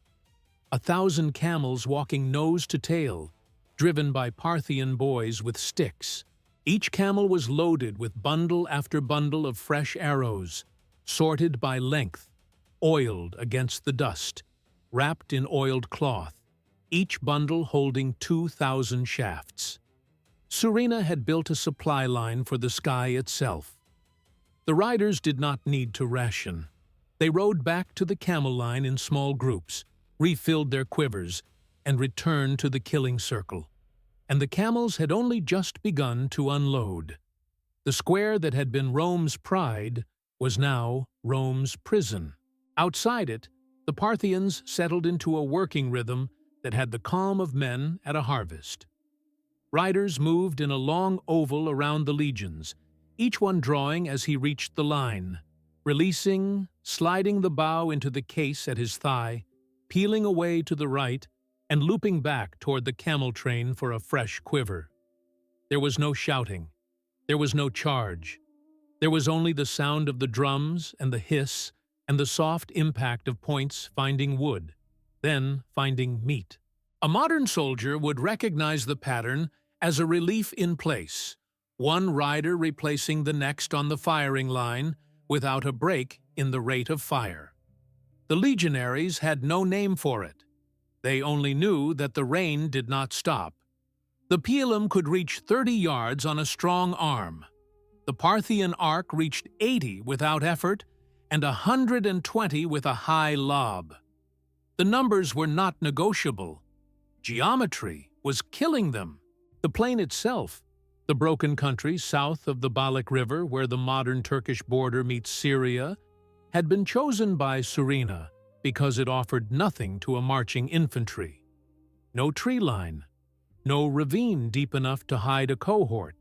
1,000 camels walking nose to tail, driven by Parthian boys with sticks. Each camel was loaded with bundle after bundle of fresh arrows, sorted by length, oiled against the dust, wrapped in oiled cloth. each bundle holding 2,000 shafts. Surena had built a supply line for the sky itself. The riders did not need to ration. They rode back to the camel line in small groups, refilled their quivers, and returned to the killing circle. And the camels had only just begun to unload. The square that had been Rome's pride was now Rome's prison. Outside it, the Parthians settled into a working rhythm that had the calm of men at a harvest. Riders moved in a long oval around the legions, each one drawing as he reached the line, releasing, sliding the bow into the case at his thigh, peeling away to the right, and looping back toward the camel train for a fresh quiver. There was no shouting. There was no charge. There was only the sound of the drums and the hiss and the soft impact of points finding wood, then finding meat. A modern soldier would recognize the pattern as a relief in place, one rider replacing the next on the firing line without a break in the rate of fire. The legionaries had no name for it. They only knew that the rain did not stop. The pilum could reach 30 yards on a strong arm. The Parthian arc reached 80 without effort and 120 with a high lob. The numbers were not negotiable. Geometry was killing them. The plain itself, the broken country south of the Balik River where the modern Turkish border meets Syria, had been chosen by Surena because it offered nothing to a marching infantry. No tree line, no ravine deep enough to hide a cohort,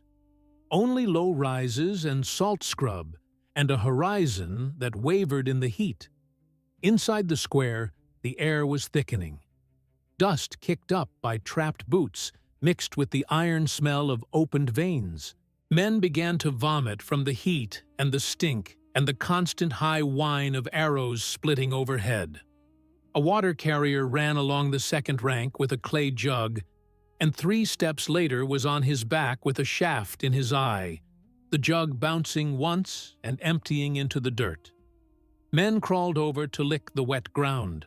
only low rises and salt scrub, and a horizon that wavered in the heat. Inside the square, the air was thickening. Dust kicked up by trapped boots mixed with the iron smell of opened veins. Men began to vomit from the heat and the stink and the constant high whine of arrows splitting overhead. A water carrier ran along the second rank with a clay jug, and 3 steps later was on his back with a shaft in his eye, the jug bouncing once and emptying into the dirt. Men crawled over to lick the wet ground.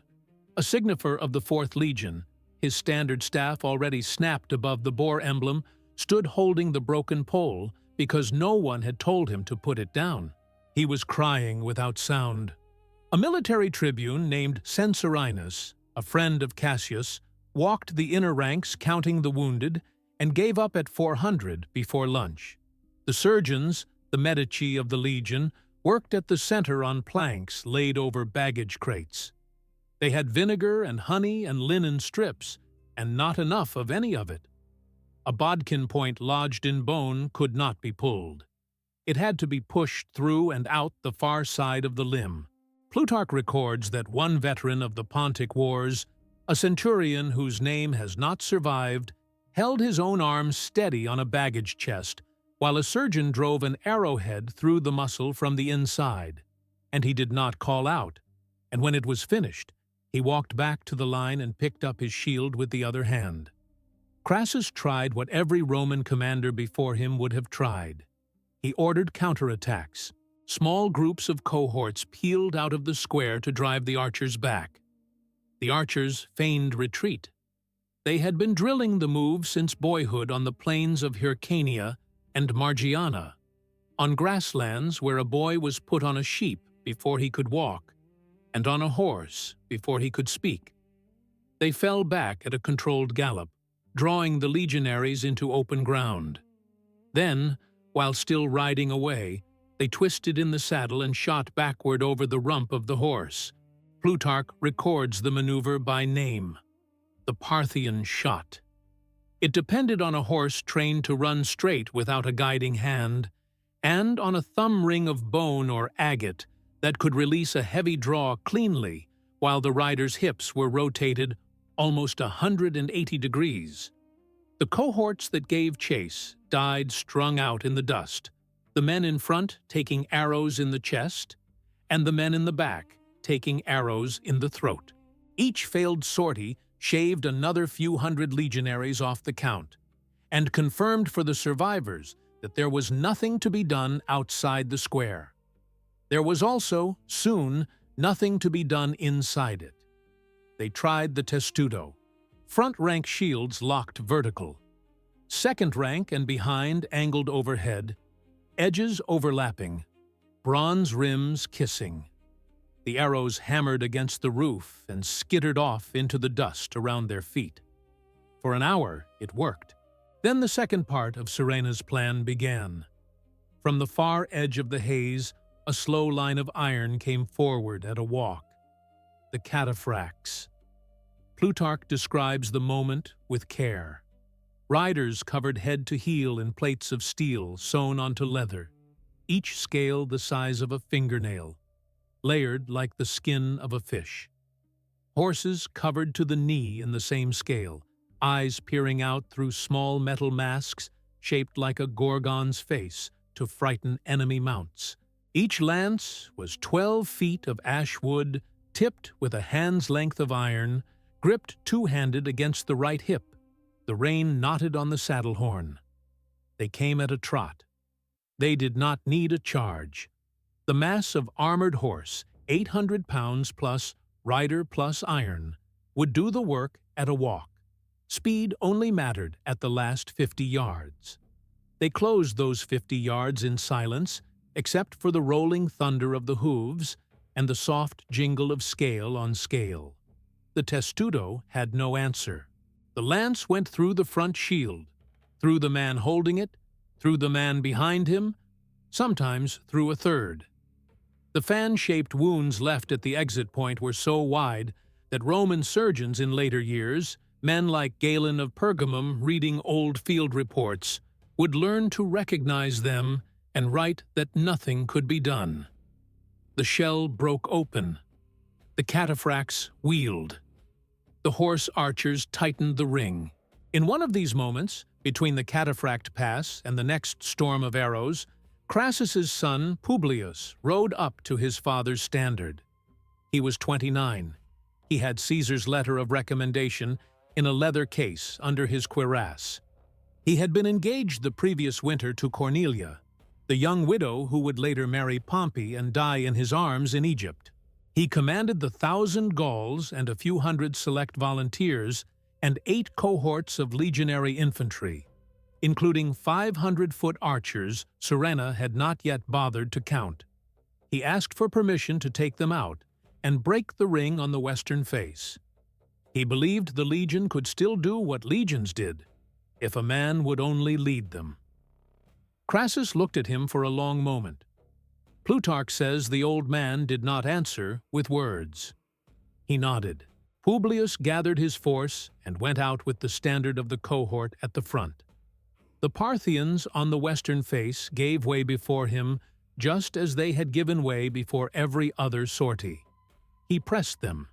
A signifer of the 4th Legion, his standard staff already snapped above the boar emblem, stood holding the broken pole because no one had told him to put it down. He was crying without sound. A military tribune named Censorinus, a friend of Cassius, walked the inner ranks counting the wounded and gave up at 400 before lunch. The surgeons, the medici of the legion, worked at the center on planks laid over baggage crates. They had vinegar and honey and linen strips, and not enough of any of it. A bodkin point lodged in bone could not be pulled. It had to be pushed through and out the far side of the limb. Plutarch records that one veteran of the Pontic Wars, a centurion whose name has not survived, held his own arm steady on a baggage chest while a surgeon drove an arrowhead through the muscle from the inside, and he did not call out, and when it was finished, he walked back to the line and picked up his shield with the other hand. Crassus tried what every Roman commander before him would have tried. He ordered counterattacks. Small groups of cohorts peeled out of the square to drive the archers back. The archers feigned retreat. They had been drilling the move since boyhood on the plains of Hyrcania and Margiana, on grasslands where a boy was put on a sheep before he could walk, and on a horse before he could speak. They fell back at a controlled gallop, drawing the legionaries into open ground. Then, while still riding away, they twisted in the saddle and shot backward over the rump of the horse. Plutarch records the maneuver by name: the Parthian shot. It depended on a horse trained to run straight without a guiding hand, and on a thumb ring of bone or agate that could release a heavy draw cleanly while the rider's hips were rotated almost 180 degrees. The cohorts that gave chase died strung out in the dust, the men in front taking arrows in the chest, and the men in the back taking arrows in the throat. Each failed sortie shaved another few hundred legionaries off the count, and confirmed for the survivors that there was nothing to be done outside the square. There was also, soon, nothing to be done inside it. They tried the testudo, Front rank shields locked vertical. Second rank and behind angled overhead, edges overlapping, bronze rims kissing. The arrows hammered against the roof and skittered off into the dust around their feet. For an hour, it worked. Then the second part of Surena's plan began. From the far edge of the haze, a slow line of iron came forward at a walk. The cataphracts. Plutarch describes the moment with care. Riders covered head to heel in plates of steel sewn onto leather, each scale the size of a fingernail, layered like the skin of a fish. Horses covered to the knee in the same scale, eyes peering out through small metal masks shaped like a gorgon's face to frighten enemy mounts. Each lance was 12 feet of ash wood, tipped with a hand's length of iron, gripped two-handed against the right hip, the rein knotted on the saddle horn. They came at a trot. They did not need a charge. The mass of armored horse, 800 pounds plus rider plus iron, would do the work at a walk. Speed only mattered at the last 50 yards. They closed those 50 yards in silence, except for the rolling thunder of the hooves and the soft jingle of scale on scale. The testudo had no answer. The lance went through the front shield, through the man holding it, through the man behind him, sometimes through a third. The fan-shaped wounds left at the exit point were so wide that Roman surgeons in later years, men like Galen of Pergamum reading old field reports, would learn to recognize them and write that nothing could be done. The shell broke open. The cataphracts wheeled. The horse archers tightened the ring. In one of these moments, between the cataphract pass and the next storm of arrows, Crassus's son, Publius, rode up to his father's standard. He was 29. He had Caesar's letter of recommendation in a leather case under his cuirass. He had been engaged the previous winter to Cornelia, the young widow who would later marry Pompey and die in his arms in Egypt. He commanded the 1,000 Gauls and a few hundred select volunteers and 8 cohorts of legionary infantry, including 500-foot archers Surena had not yet bothered to count. He asked for permission to take them out and break the ring on the western face. He believed the legion could still do what legions did, if a man would only lead them. Crassus looked at him for a long moment. Plutarch says the old man did not answer with words. He nodded. Publius gathered his force and went out with the standard of the cohort at the front. The Parthians on the western face gave way before him just as they had given way before every other sortie. He pressed them.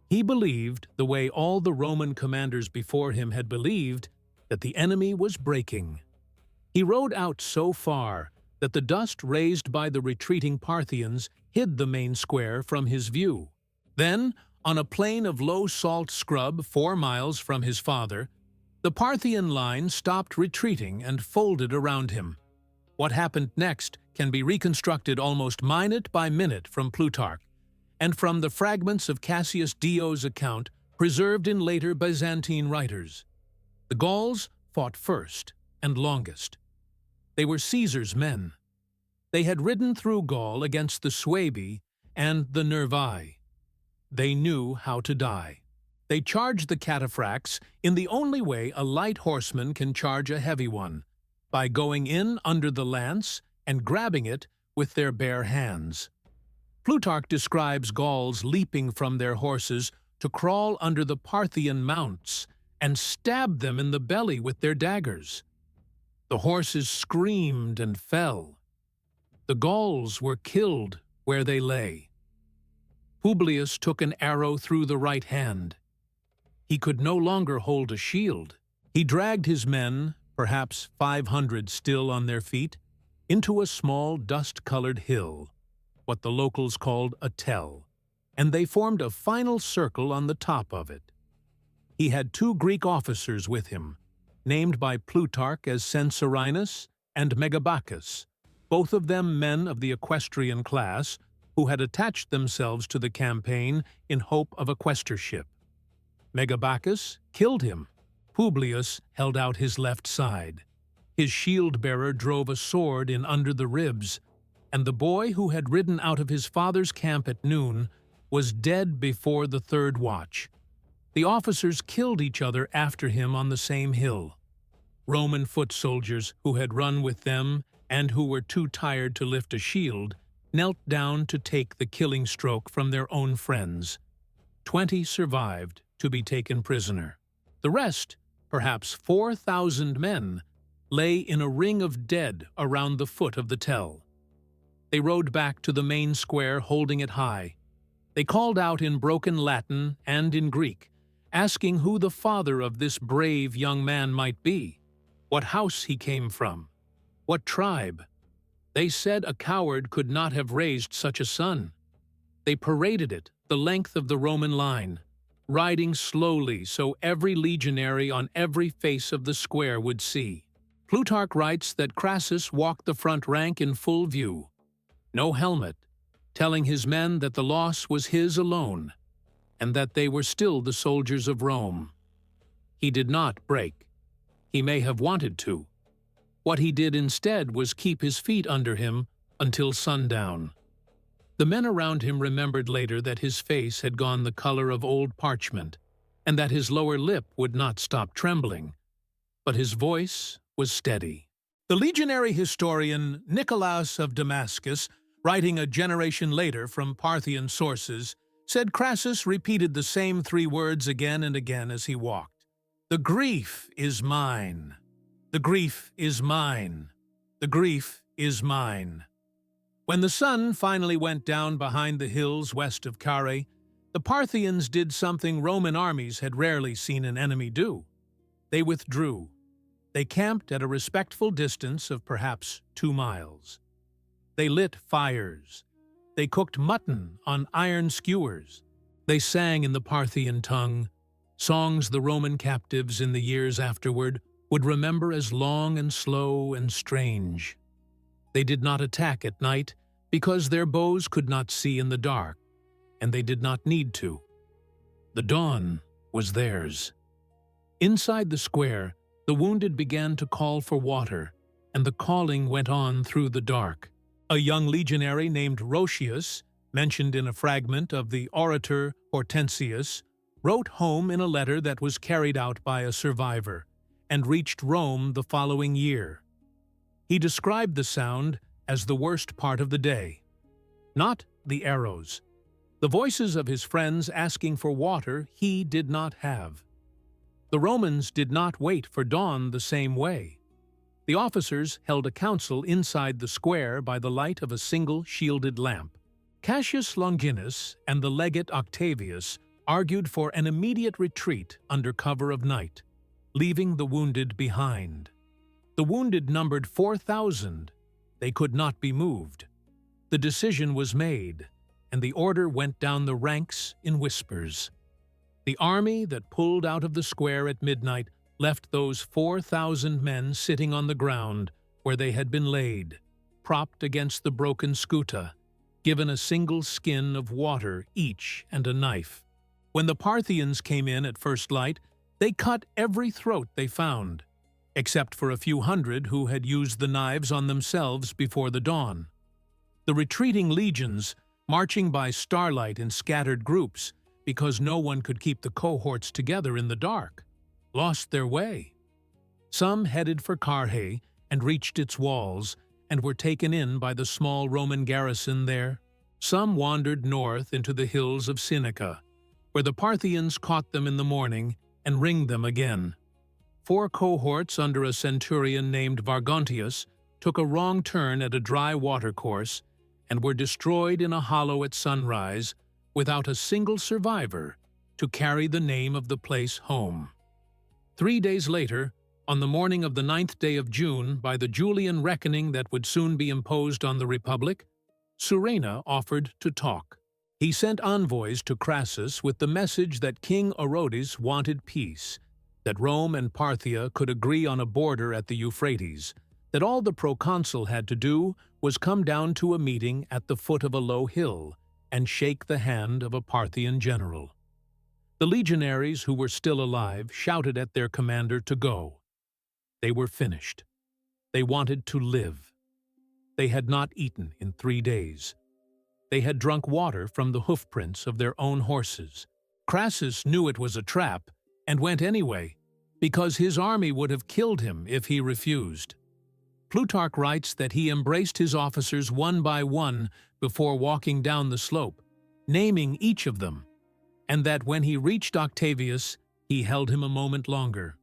He believed, the way all the Roman commanders before him had believed, that the enemy was breaking. He rode out so far that the dust raised by the retreating Parthians hid the main square from his view. Then, on a plain of low-salt scrub 4 miles from his father, the Parthian line stopped retreating and folded around him. What happened next can be reconstructed almost minute by minute from Plutarch, and from the fragments of Cassius Dio's account preserved in later Byzantine writers. The Gauls fought first and longest. They were Caesar's men. They had ridden through Gaul against the Suebi and the Nervii. They knew how to die. They charged the cataphracts in the only way a light horseman can charge a heavy one, by going in under the lance and grabbing it with their bare hands. Plutarch describes Gauls leaping from their horses to crawl under the Parthian mounts and stab them in the belly with their daggers. The horses screamed and fell. The Gauls were killed where they lay. Publius took an arrow through the right hand. He could no longer hold a shield. He dragged his men, perhaps 500 still on their feet, into a small dust-colored hill, what the locals called a tell, and they formed a final circle on the top of it. He had 2 Greek officers with him, named by Plutarch as Censorinus and Megabacchus, both of them men of the equestrian class who had attached themselves to the campaign in hope of a quaestorship. Megabacchus killed him. Publius held out his left side. His shield-bearer drove a sword in under the ribs, and the boy who had ridden out of his father's camp at noon was dead before the third watch. The officers killed each other after him on the same hill. Roman foot soldiers who had run with them and who were too tired to lift a shield knelt down to take the killing stroke from their own friends. 20 survived to be taken prisoner. The rest, perhaps 4,000 men, lay in a ring of dead around the foot of the tell. They rode back to the main square holding it high. They called out in broken Latin and in Greek, asking who the father of this brave young man might be, what house he came from, what tribe. They said a coward could not have raised such a son. They paraded it the length of the Roman line, riding slowly so every legionary on every face of the square would see. Plutarch writes that Crassus walked the front rank in full view, no helmet, telling his men that the loss was his alone, and that they were still the soldiers of Rome. He did not break. He may have wanted to. What he did instead was keep his feet under him until sundown. The men around him remembered later that his face had gone the color of old parchment, and that his lower lip would not stop trembling, but his voice was steady. The legionary historian Nicolaus of Damascus, writing a generation later from Parthian sources, said Crassus repeated the same 3 words again and again as he walked. "The grief is mine. The grief is mine. The grief is mine." When the sun finally went down behind the hills west of Carrhae, the Parthians did something Roman armies had rarely seen an enemy do. They withdrew. They camped at a respectful distance of perhaps 2 miles. They lit fires. They cooked mutton on iron skewers. They sang in the Parthian tongue, songs the Roman captives in the years afterward would remember as long and slow and strange. They did not attack at night because their bows could not see in the dark, and they did not need to. The dawn was theirs. Inside the square, the wounded began to call for water, and the calling went on through the dark. A young legionary named Roscius, mentioned in a fragment of the orator Hortensius, wrote home in a letter that was carried out by a survivor and reached Rome the following year. He described the sound as the worst part of the day. Not the arrows. The voices of his friends asking for water he did not have. The Romans did not wait for dawn the same way. The officers held a council inside the square by the light of a single shielded lamp. Cassius Longinus and the legate Octavius argued for an immediate retreat under cover of night, leaving the wounded behind. The wounded numbered 4,000. They could not be moved. The decision was made, and the order went down the ranks in whispers. The army that pulled out of the square at midnight left those 4,000 men sitting on the ground where they had been laid, propped against the broken scuta, given a single skin of water each and a knife. When the Parthians came in at first light, they cut every throat they found, except for a few hundred who had used the knives on themselves before the dawn. The retreating legions, marching by starlight in scattered groups because no one could keep the cohorts together in the dark, lost their way. Some headed for Carrhae and reached its walls and were taken in by the small Roman garrison there. Some wandered north into the hills of Seneca, where the Parthians caught them in the morning and ringed them again. 4 cohorts under a centurion named Vargontius took a wrong turn at a dry watercourse and were destroyed in a hollow at sunrise without a single survivor to carry the name of the place home. 3 days later, on the morning of the 9th day of June, by the Julian reckoning that would soon be imposed on the Republic, Surena offered to talk. He sent envoys to Crassus with the message that King Orodes wanted peace, that Rome and Parthia could agree on a border at the Euphrates, that all the proconsul had to do was come down to a meeting at the foot of a low hill and shake the hand of a Parthian general. The legionaries who were still alive shouted at their commander to go. They were finished. They wanted to live. They had not eaten in 3 days. They had drunk water from the hoofprints of their own horses. Crassus knew it was a trap and went anyway, because his army would have killed him if he refused. Plutarch writes that he embraced his officers one by one before walking down the slope, naming each of them, and that when he reached Octavius, he held him a moment longer.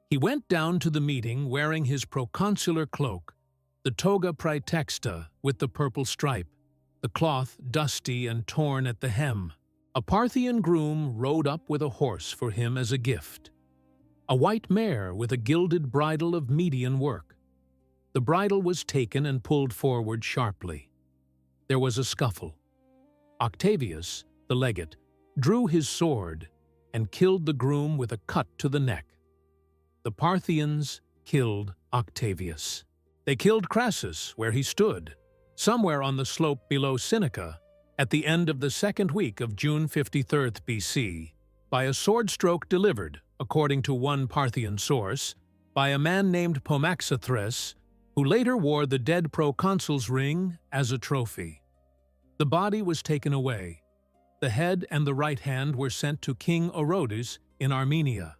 He went down to the meeting wearing his proconsular cloak, the toga praetexta with the purple stripe, the cloth dusty and torn at the hem. A Parthian groom rode up with a horse for him as a gift, a white mare with a gilded bridle of Median work. The bridle was taken and pulled forward sharply. There was a scuffle. Octavius, the legate, drew his sword and killed the groom with a cut to the neck. The Parthians killed Octavius. They killed Crassus where he stood, somewhere on the slope below Seneca, at the end of the second week of June 53 BC, by a sword stroke delivered, according to one Parthian source, by a man named Pomaxathres, who later wore the dead proconsul's ring as a trophy. The body was taken away. The head and the right hand were sent to King Orodes in Armenia.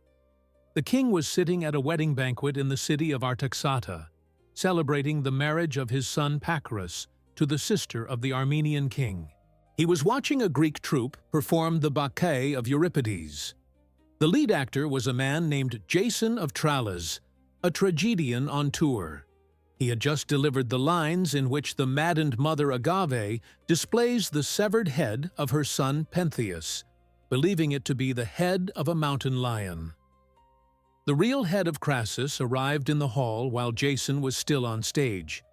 The king was sitting at a wedding banquet in the city of Artaxata, celebrating the marriage of his son Pacorus to the sister of the Armenian king. He was watching a Greek troupe perform the Bacchae of Euripides. The lead actor was a man named Jason of Tralles, a tragedian on tour. He had just delivered the lines in which the maddened mother Agave displays the severed head of her son Pentheus, believing it to be the head of a mountain lion. The real head of Crassus arrived in the hall while Jason was still on stage.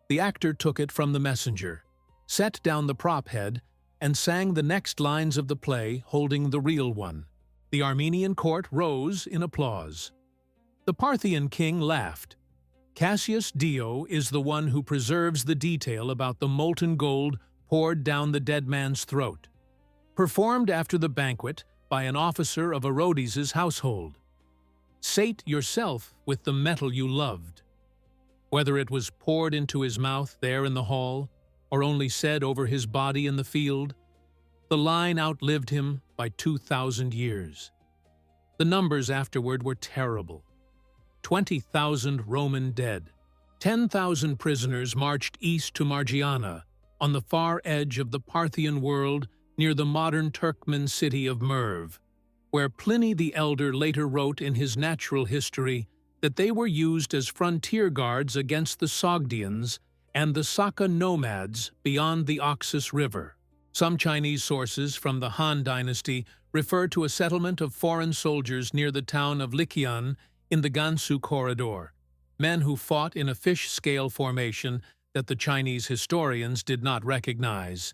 The actor took it from the messenger, set down the prop head, and sang the next lines of the play holding the real one. The Armenian court rose in applause. The Parthian king laughed. Cassius Dio is the one who preserves the detail about the molten gold poured down the dead man's throat, performed after the banquet by an officer of Orodes' household. Sate yourself with the metal you loved. Whether it was poured into his mouth there in the hall, or only said over his body in the field, the line outlived him by 2,000 years. The numbers afterward were terrible. 20,000 Roman dead. 10,000 prisoners marched east to Margiana, on the far edge of the Parthian world near the modern Turkmen city of Merv, where Pliny the Elder later wrote in his natural history that they were used as frontier guards against the Sogdians and the Saka nomads beyond the Oxus River. Some Chinese sources from the Han dynasty refer to a settlement of foreign soldiers near the town of Likian in the Gansu corridor, men who fought in a fish-scale formation that the Chinese historians did not recognize,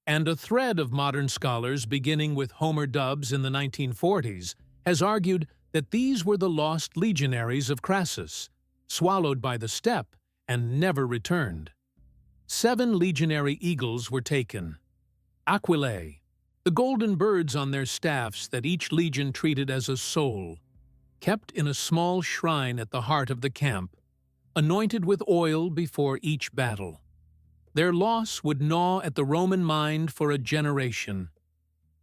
and a thread of modern scholars beginning with Homer Dubs in the 1940s has argued that these were the lost legionaries of Crassus, swallowed by the steppe and never returned. 7 legionary eagles were taken. Aquilae, the golden birds on their staffs that each legion treated as a soul, kept in a small shrine at the heart of the camp, anointed with oil before each battle. Their loss would gnaw at the Roman mind for a generation.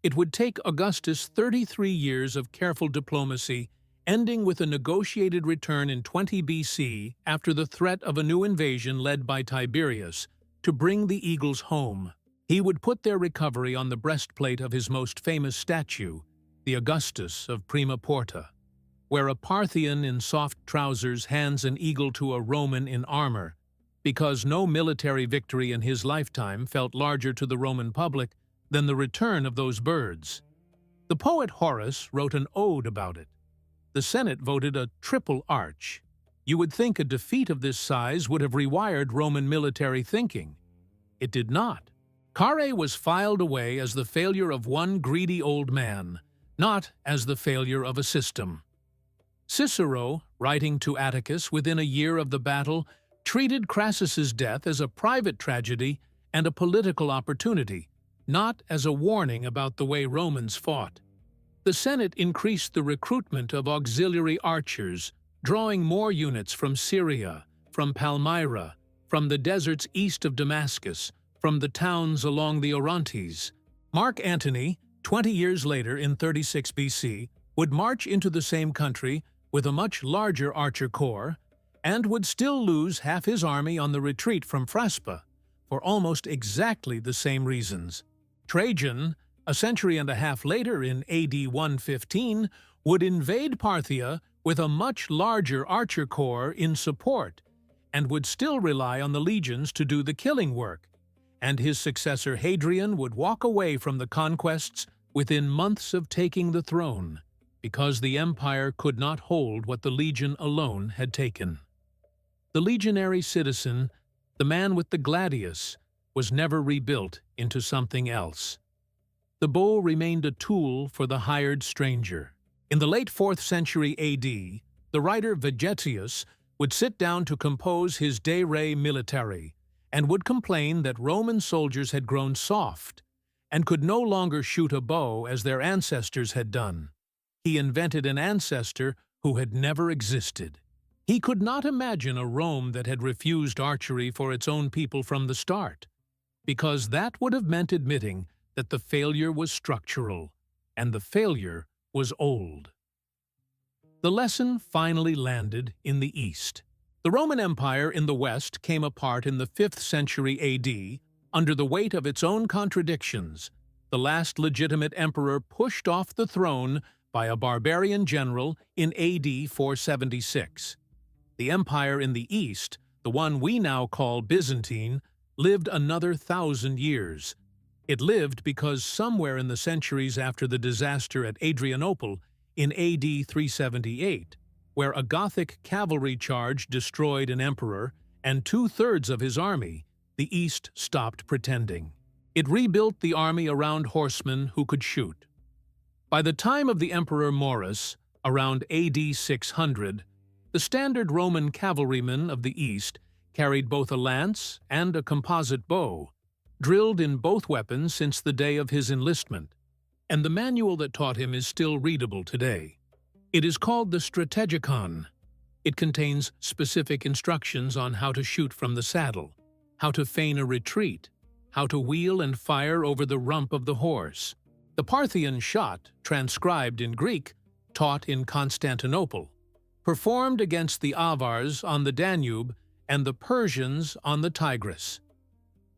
It would take Augustus 33 years of careful diplomacy, ending with a negotiated return in 20 BC after the threat of a new invasion led by Tiberius, to bring the eagles home. He would put their recovery on the breastplate of his most famous statue, the Augustus of Prima Porta, where a Parthian in soft trousers hands an eagle to a Roman in armor, because no military victory in his lifetime felt larger to the Roman public than the return of those birds. The poet Horace wrote an ode about it. The Senate voted a triple arch. You would think a defeat of this size would have rewired Roman military thinking. It did not. Carrhae was filed away as the failure of one greedy old man, not as the failure of a system. Cicero, writing to Atticus within a year of the battle, treated Crassus's death as a private tragedy and a political opportunity, not as a warning about the way Romans fought. The Senate increased the recruitment of auxiliary archers, drawing more units from Syria, from Palmyra, from the deserts east of Damascus, from the towns along the Orontes. Mark Antony, 20 years later in 36 BC, would march into the same country with a much larger archer corps, and would still lose half his army on the retreat from Fraspa, for almost exactly the same reasons. Trajan, a century and a half later in AD 115, would invade Parthia with a much larger archer corps in support, and would still rely on the legions to do the killing work, and his successor Hadrian would walk away from the conquests within months of taking the throne, because the empire could not hold what the legion alone had taken. The legionary citizen, the man with the gladius, was never rebuilt into something else. The bow remained a tool for the hired stranger. In the late 4th century AD, the writer Vegetius would sit down to compose his De Re Militari, and would complain that Roman soldiers had grown soft and could no longer shoot a bow as their ancestors had done. He invented an ancestor who had never existed. He could not imagine a Rome that had refused archery for its own people from the start, because that would have meant admitting that the failure was structural, and the failure was old. The lesson finally landed in the East. The Roman Empire in the West came apart in the 5th century AD under the weight of its own contradictions. The last legitimate emperor pushed off the throne by a barbarian general in AD 476. The empire in the East, the one we now call Byzantine, lived another 1,000 years. It lived because somewhere in the centuries after the disaster at Adrianople in AD 378, where a Gothic cavalry charge destroyed an emperor and 2/3 of his army, the East stopped pretending. It rebuilt the army around horsemen who could shoot. By the time of the Emperor Maurus, around AD 600, the standard Roman cavalryman of the East carried both a lance and a composite bow, drilled in both weapons since the day of his enlistment, and the manual that taught him is still readable today. It is called the Strategicon. It contains specific instructions on how to shoot from the saddle, how to feign a retreat, how to wheel and fire over the rump of the horse. The Parthian shot, transcribed in Greek, taught in Constantinople, performed against the Avars on the Danube and the Persians on the Tigris.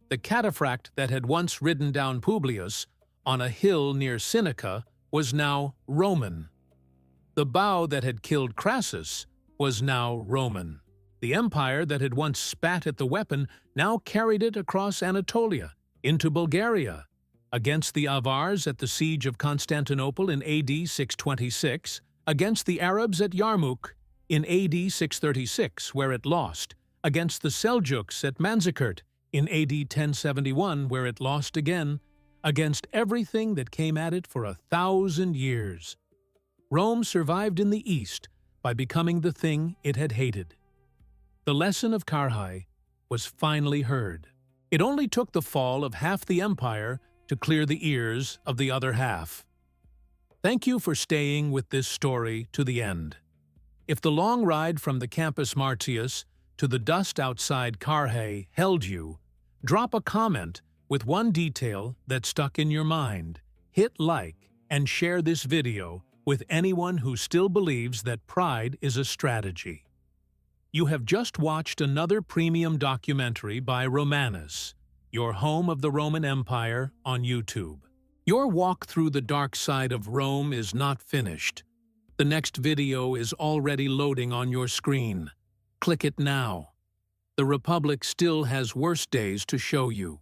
The cataphract that had once ridden down Publius on a hill near Seneca was now Roman. The bow that had killed Crassus was now Roman. The empire that had once spat at the weapon now carried it across Anatolia, into Bulgaria, against the Avars at the siege of Constantinople in AD 626, against the Arabs at Yarmouk in AD 636, where it lost, against the Seljuks at Manzikert in AD 1071, where it lost again, against everything that came at it for 1,000 years. Rome survived in the East by becoming the thing it had hated. The lesson of Carrhae was finally heard. It only took the fall of half the empire to clear the ears of the other half. Thank you for staying with this story to the end. If the long ride from the Campus Martius to the dust outside Carrhae held you, drop a comment with one detail that stuck in your mind. Hit like and share this video with anyone who still believes that pride is a strategy. You have just watched another premium documentary by Romanus, your home of the Roman Empire, on YouTube. Your walk through the dark side of Rome is not finished. The next video is already loading on your screen. Click it now. The Republic still has worse days to show you.